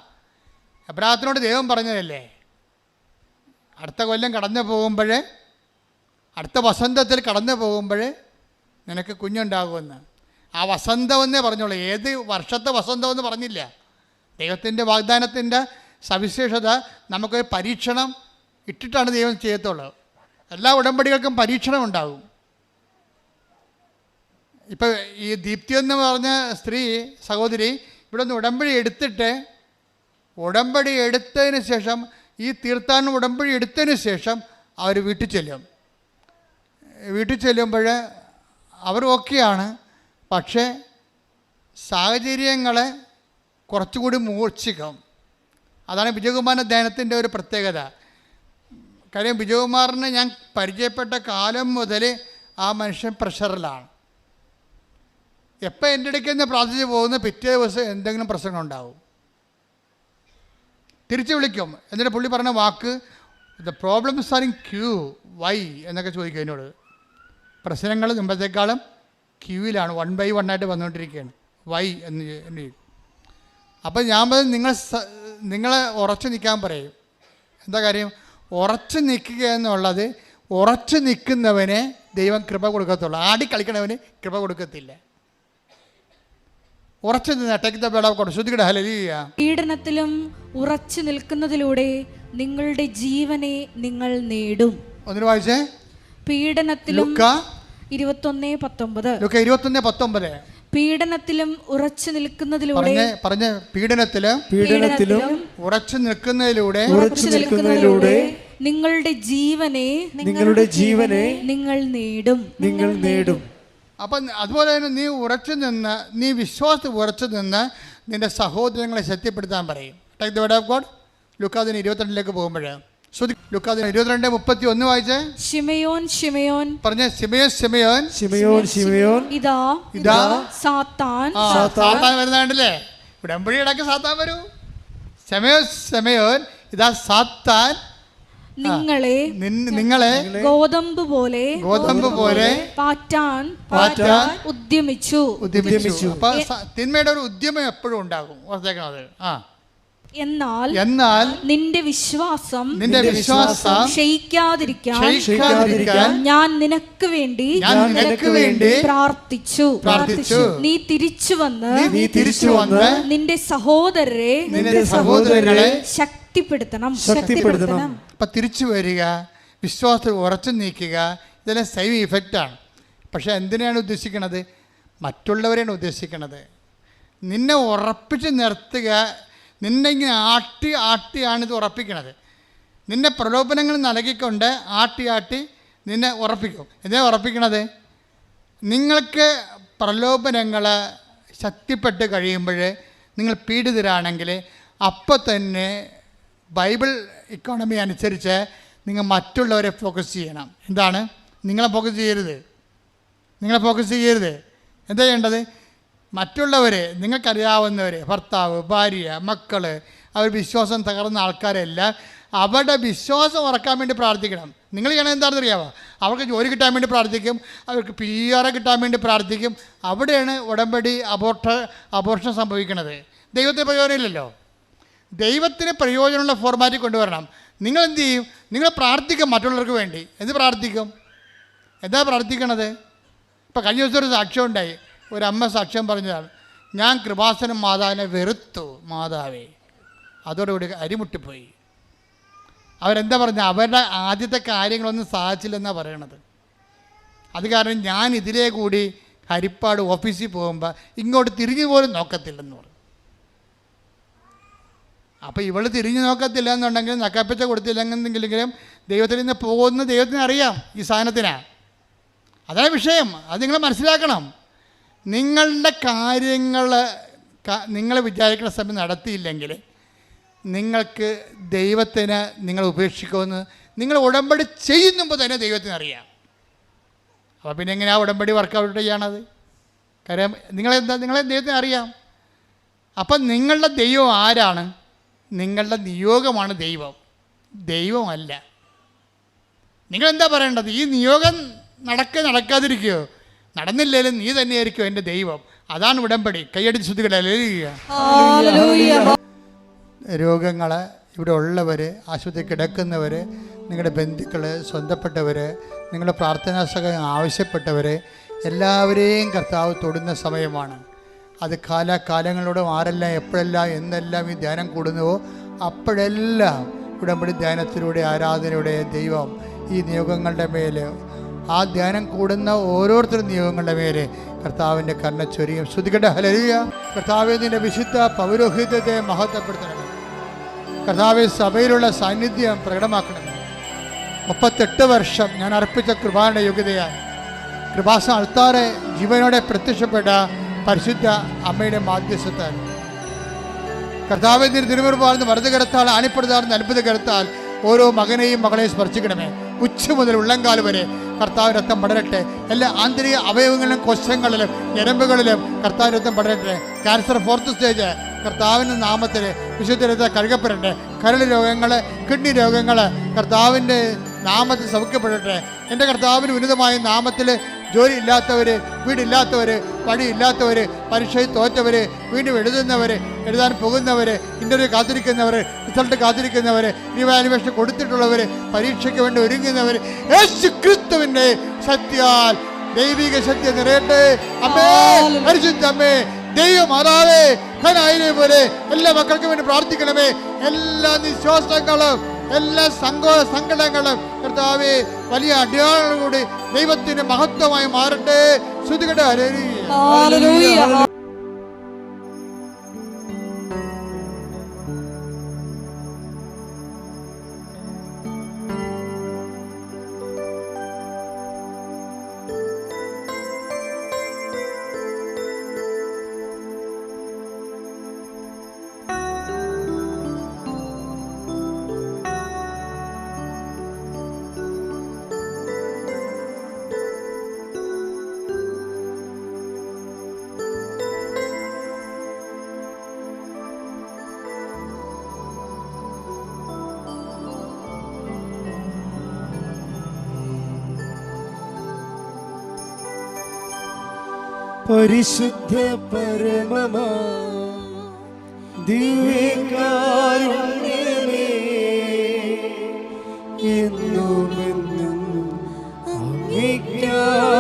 S1: എബ്രാഹത്തിനോട് ദൈവം പറഞ്ഞതല്ലേ, അടുത്ത കൊല്ലം അടുത്ത വസന്തത്തിൽ കടന്നു പോകുമ്പോൾ നിനക്ക് കുഞ്ഞുണ്ടാകുമെന്ന്. ആ വസന്തമെന്നേ പറഞ്ഞോളൂ. ഏത് വർഷത്തെ വസന്തമെന്ന് പറഞ്ഞില്ല. ദൈവത്തിൻ്റെ വാഗ്ദാനത്തിൻ്റെ സവിശേഷത നമുക്കൊരു പരീക്ഷണം ഇട്ടിട്ടാണ് ദൈവം ചെയ്യത്തുള്ളൂ. എല്ലാ ഉടമ്പടികൾക്കും പരീക്ഷണം ഉണ്ടാകും. ഇപ്പം ഈ ദീപ്തി എന്ന് പറഞ്ഞ സഹോദരി ഇവിടെ നിന്ന് ഉടമ്പടി എടുത്തതിന് ശേഷം, ഈ തീർത്ഥാടന ഉടമ്പടി എടുത്തതിന് ശേഷം അവർ വീട്ടിൽ ചെല്ലുമ്പോൾ അവർ ഓക്കെയാണ്. പക്ഷേ സാഹചര്യങ്ങളെ കുറച്ചുകൂടി മൂർച്ഛിക്കും. അതാണ് വിജയകുമാറിൻ്റെ ധ്യാനത്തിൻ്റെ ഒരു പ്രത്യേകത. കാര്യം വിജയകുമാറിനെ ഞാൻ പരിചയപ്പെട്ട കാലം മുതൽ ആ മനുഷ്യൻ പ്രഷറിലാണ്. എപ്പോൾ എൻ്റെ ഇടയ്ക്ക് നിന്ന് പ്രാർത്ഥിച്ച് പോകുന്ന പിറ്റേ ദിവസം എന്തെങ്കിലും പ്രശ്നം ഉണ്ടാവും. തിരിച്ചു വിളിക്കും. എന്നിട്ട് പുള്ളി പറഞ്ഞ വാക്ക്, the problems are in queue, why എന്നൊക്കെ ചോദിക്കും എന്നോട്. പ്രശ്നങ്ങൾ മുമ്പത്തേക്കാളും ക്യൂവിലാണ്, 1 by 1 ആയിട്ട് വന്നുകൊണ്ടിരിക്കുകയാണ്. വൈ എന്ന് ചോദിക്കും. അപ്പം ഞാൻ നിങ്ങളെ ഉറച്ചു നിൽക്കാൻ പറയും. എന്താ കാര്യം? ഉറച്ചു നിൽക്കുക എന്നുള്ളത്, ഉറച്ചു നിൽക്കുന്നവന് ദൈവം കൃപ കൊടുക്കത്തുള്ളൂ. ആടിക്കളിക്കണവന് കൃപ കൊടുക്കത്തില്ല. ഉറച്ചു
S2: പീഡനത്തിലും ഉറച്ചു നിൽക്കുന്നതിലൂടെ നിങ്ങളുടെ ജീവനെ നിങ്ങൾ നേടും.
S1: ഒന്നിനു വായിച്ചേ.
S2: പീഡനത്തിലും
S1: 21:19.
S2: പീഡനത്തിലും ഉറച്ചു നിൽക്കുന്നതിലൂടെ
S1: പീഡനത്തിലും ഉറച്ചു നിൽക്കുന്നതിലൂടെ
S2: നിങ്ങളുടെ ജീവനെ നിങ്ങൾ നേടും.
S1: അപ്പം അതുപോലെ തന്നെ നീ വിശ്വാസത്തിൽ ഉറച്ചു നിന്ന് നിന്റെ സഹോദരങ്ങളെ ശക്തിപ്പെടുത്താൻ പറയും. Take the word of God. ലൂക്കാദിന് 22 പോകുമ്പോൾ ലൂക്കാദിന് 22:31 വായിച്ചേ.
S2: ശിമയോൻ
S1: പറഞ്ഞേ. ശിമയോൻ ഇതാ സാത്താൻ വരുന്നുണ്ടല്ലേ. ഉടമ്പടി ഇടയ്ക്ക് സാത്താൻ വരൂ. ശിമയോൻ ഇതാ സാത്താൻ നിങ്ങളെ ഗോതമ്പ് പോലെ പാറ്റാൻ ഉദ്യമിച്ചു. അപ്പൊ തിന്മയുടെ ഒരു ഉദ്യമം എപ്പോഴും ഉണ്ടാകും. ഓർത്തേക്കണം അത്. എന്നാൽ
S2: നിന്റെ വിശ്വാസം
S1: ക്ഷയിക്കാതിരിക്കാൻ
S2: ഞാൻ നിനക്ക് വേണ്ടി പ്രാർത്ഥിച്ചു. നീ തിരിച്ചു വന്ന് നിന്റെ സഹോദരരെ ശക്തിപ്പെടുത്തണം.
S1: അപ്പം തിരിച്ചു വരിക, വിശ്വാസത്തിൽ ഉറച്ചു നീക്കുക, ഇതെല്ലാം സെയിം ഇഫക്റ്റാണ്. പക്ഷെ എന്തിനാണ് ഉദ്ദേശിക്കുന്നത്? മറ്റുള്ളവരെയാണ് ഉദ്ദേശിക്കുന്നത്. നിന്നെ ഉറപ്പിച്ച് നിർത്തുക, നിന്നെ ഇങ്ങനെ ആട്ടിയാണിത് ഉറപ്പിക്കണത്. നിന്നെ പ്രലോഭനങ്ങൾ നൽകിക്കൊണ്ട് ആട്ടി നിന്നെ ഉറപ്പിക്കും. എന്തിനാ ഉറപ്പിക്കണത്? നിങ്ങൾക്ക് പ്രലോഭനങ്ങൾ ശക്തിപ്പെട്ട് കഴിയുമ്പോൾ നിങ്ങൾ പീഡിതരാണെങ്കിൽ അപ്പോൾ തന്നെ ബൈബിൾ ഇക്കോണമി അനുസരിച്ച് നിങ്ങൾ മറ്റുള്ളവരെ ഫോക്കസ് ചെയ്യണം. എന്താണ്? നിങ്ങളെ ഫോക്കസ് ചെയ്യരുത്. എന്താ ചെയ്യേണ്ടത്? മറ്റുള്ളവർ, നിങ്ങൾക്കറിയാവുന്നവർ, ഭർത്താവ്, ഭാര്യ, മക്കൾ, അവർ വിശ്വാസം തകർന്ന ആൾക്കാരെല്ലാം അവരുടെ വിശ്വാസം ഉറക്കാൻ വേണ്ടി പ്രാർത്ഥിക്കണം. നിങ്ങൾ ചെയ്യണം എന്താണെന്ന് അറിയാമോ? അവർക്ക് ജോലി കിട്ടാൻ വേണ്ടി പ്രാർത്ഥിക്കും, അവർക്ക് PR കിട്ടാൻ വേണ്ടി പ്രാർത്ഥിക്കും. അവിടെയാണ് ഉടമ്പടി അബോർഷൻ സംഭവിക്കുന്നത്. ദൈവത്തിന് പ്രയോജനമില്ലല്ലോ. ദൈവത്തിന് പ്രയോജനമുള്ള ഫോർമാറ്റിൽ കൊണ്ടുവരണം. നിങ്ങൾ എന്ത് ചെയ്യും? നിങ്ങൾ പ്രാർത്ഥിക്കും മറ്റുള്ളവർക്ക് വേണ്ടി. എന്ത് പ്രാർത്ഥിക്കും? എന്താ പ്രാർത്ഥിക്കണത്? ഇപ്പോൾ കഴിഞ്ഞ ദിവസം ഒരു സാക്ഷ്യം ഉണ്ടായി. ഒരമ്മ സാക്ഷ്യം പറഞ്ഞതാണ്, ഞാൻ കൃപാസനം മാതാവിനെ വെറുത്തു മാതാവേ. അതോടുകൂടി അരിമുട്ടിപ്പോയി. അവരെന്താ പറഞ്ഞത്? അവരുടെ ആദ്യത്തെ കാര്യങ്ങളൊന്നും സാധിച്ചില്ലെന്നാണ് പറയണത്. അത് കാരണം ഞാൻ ഇതിലേ കൂടി ഹരിപ്പാട് ഓഫീസിൽ പോകുമ്പോൾ ഇങ്ങോട്ട് തിരിഞ്ഞു പോലും നോക്കത്തില്ലെന്ന് പറഞ്ഞു. അപ്പോൾ ഇവൾ തിരിഞ്ഞു നോക്കത്തില്ല എന്നുണ്ടെങ്കിൽ നക്കാപ്പച്ച കൊടുത്തില്ലെന്നെങ്കിലും ദൈവത്തിൽ നിന്ന് പോകുന്ന ദൈവത്തിന് അറിയാം ഈ സാധനത്തിനാണ്. അതാണ് വിഷയം. അത് നിങ്ങൾ മനസ്സിലാക്കണം. നിങ്ങളുടെ കാര്യങ്ങൾ നിങ്ങൾ വിചാരിക്കുന്ന സമയം നടത്തിയില്ലെങ്കിൽ നിങ്ങൾക്ക് ദൈവത്തിന് നിങ്ങൾ ഉപേക്ഷിക്കുമെന്ന് നിങ്ങൾ ഉടമ്പടി ചെയ്യുമ്പോൾ തന്നെ ദൈവത്തിന് അറിയാം. അപ്പോൾ പിന്നെ എങ്ങനെയാണ് ഉടമ്പടി വർക്കൗട്ട് ചെയ്യണത്? കാര്യം നിങ്ങളെ ദൈവത്തിന് അറിയാം. അപ്പം നിങ്ങളുടെ ദൈവം ആരാണ്? നിങ്ങളുടെ നിയോഗമാണ് ദൈവമല്ല. നിങ്ങളെന്താ പറയേണ്ടത്? ഈ നിയോഗം നടക്കാതിരിക്കുകയോ? നടന്നില്ലേലും നീ തന്നെയായിരിക്കും എൻ്റെ ദൈവം. അതാണ് ഉടമ്പടി. കൈയടിച്ച് ശ്രുതികളെ രോഗങ്ങൾ, ഇവിടെ ഉള്ളവർ, ആശുപത്രി കിടക്കുന്നവർ, നിങ്ങളുടെ ബന്ധുക്കൾ, സ്വന്തപ്പെട്ടവർ, നിങ്ങളുടെ പ്രാർത്ഥനാ സഹായം ആവശ്യപ്പെട്ടവർ, എല്ലാവരെയും കർത്താവ് തൊടുന്ന സമയമാണ്. അത് കാലാകാലങ്ങളോട് ആരെല്ലാം എപ്പോഴെല്ലാം എന്നെല്ലാം ഈ ധ്യാനം കൂടുന്നുവോ അപ്പോഴെല്ലാം ഉടമ്പടി ധ്യാനത്തിലൂടെ, ആരാധനയുടെ ദൈവം ഈ നിയോഗങ്ങളുടെ മേൽ, ആ ധ്യാനം കൂടുന്ന ഓരോരുത്തരും നിയോഗങ്ങളുടെ മേലെ കർത്താവിൻ്റെ കരുണ ചൊരിയും. ശ്രുതികട്ടെ ഹല്ലേലൂയ. കർത്താവേ, നിൻ്റെ വിശുദ്ധ പൗരോഹിത്യത്തെ മഹത്വപ്പെടുത്തണമേ. കർത്താവേ, സഭയിലുള്ള സാന്നിധ്യം പ്രകടമാക്കണമേ. 38 വർഷം ഞാൻ അർപ്പിച്ച കൃപാന്റെ യോഗ്യതയാണ് കൃപാസ അൾത്താറെ ജീവനോടെ പ്രത്യക്ഷപ്പെട്ട പരിശുദ്ധ അമ്മയുടെ മാധ്യസ്ഥത്താൽ കർത്താവേ, നിന്റെ തിരുമുറുപാർന്ന് വലത് കരത്താൽ ആണിപ്പെടുത്താർന്ന് അത്ഭുത കരത്താൽ ഓരോ മകനെയും മകളെയും സ്പർശിക്കണമേ. ഉച്ച മുതൽ ഉള്ളംകാല് വരെ കർത്താവ് രക്തം പടരട്ടെ. എല്ലാ ആന്തരിക അവയവങ്ങളിലും കോശങ്ങളിലും ഞരമ്പുകളിലും കർത്താവ് രക്തം പടരട്ടെ. ക്യാൻസർ 4th സ്റ്റേജ് കർത്താവിൻ്റെ നാമത്തിൽ വിശുദ്ധ രക്തം കഴുകപ്പെടട്ടെ. കരൾ രോഗങ്ങൾ, കിഡ്നി രോഗങ്ങൾ കർത്താവിൻ്റെ നാമത്തിൽ സൗഖ്യപ്പെടട്ടെ. എൻ്റെ കർത്താവിന് ഉന്നതമായ നാമത്തിൽ ജോലി ഇല്ലാത്തവർ, വീടില്ലാത്തവർ, വഴിയില്ലാത്തവർ, പരീക്ഷയിൽ തോറ്റവർ, വീണ്ടും എഴുതാൻ പോകുന്നവർ, ഇൻ്റർവ്യൂ കാത്തിരിക്കുന്നവർ, റിസൾട്ട് കാത്തിരിക്കുന്നവർ, റിവാലുവേഷൻ കൊടുത്തിട്ടുള്ളവർ, പരീക്ഷയ്ക്ക് വേണ്ടി ഒരുങ്ങുന്നവർ, യേശു ക്രിസ്തുവിൻ്റെ ശക്തിയാൽ ദൈവിക ശക്തി നിറയട്ടെ. അമ്മേ, പരിശുദ്ധ അമ്മേ, ദൈവമാതാവേ, ഖനായിലെ പോലെ എല്ലാ മക്കൾക്കും വേണ്ടി പ്രാർത്ഥിക്കണമേ. എല്ലാ നിശ്വാസങ്ങളും, എല്ലാ സങ്കടങ്ങളും കർത്താവേ വലിയ അടയാളങ്ങൾ കൂടി ദൈവത്തിന് മഹത്വമായി മാറട്ടെ. ശ്രുതികട്ടെ ഹല്ലേലൂയ.
S3: പരിശുദ്ധ പരമമാ ദിവ്യകാരുണ്യമേ എന്നുമെന്നും അങ്ങേയ്ക്കായി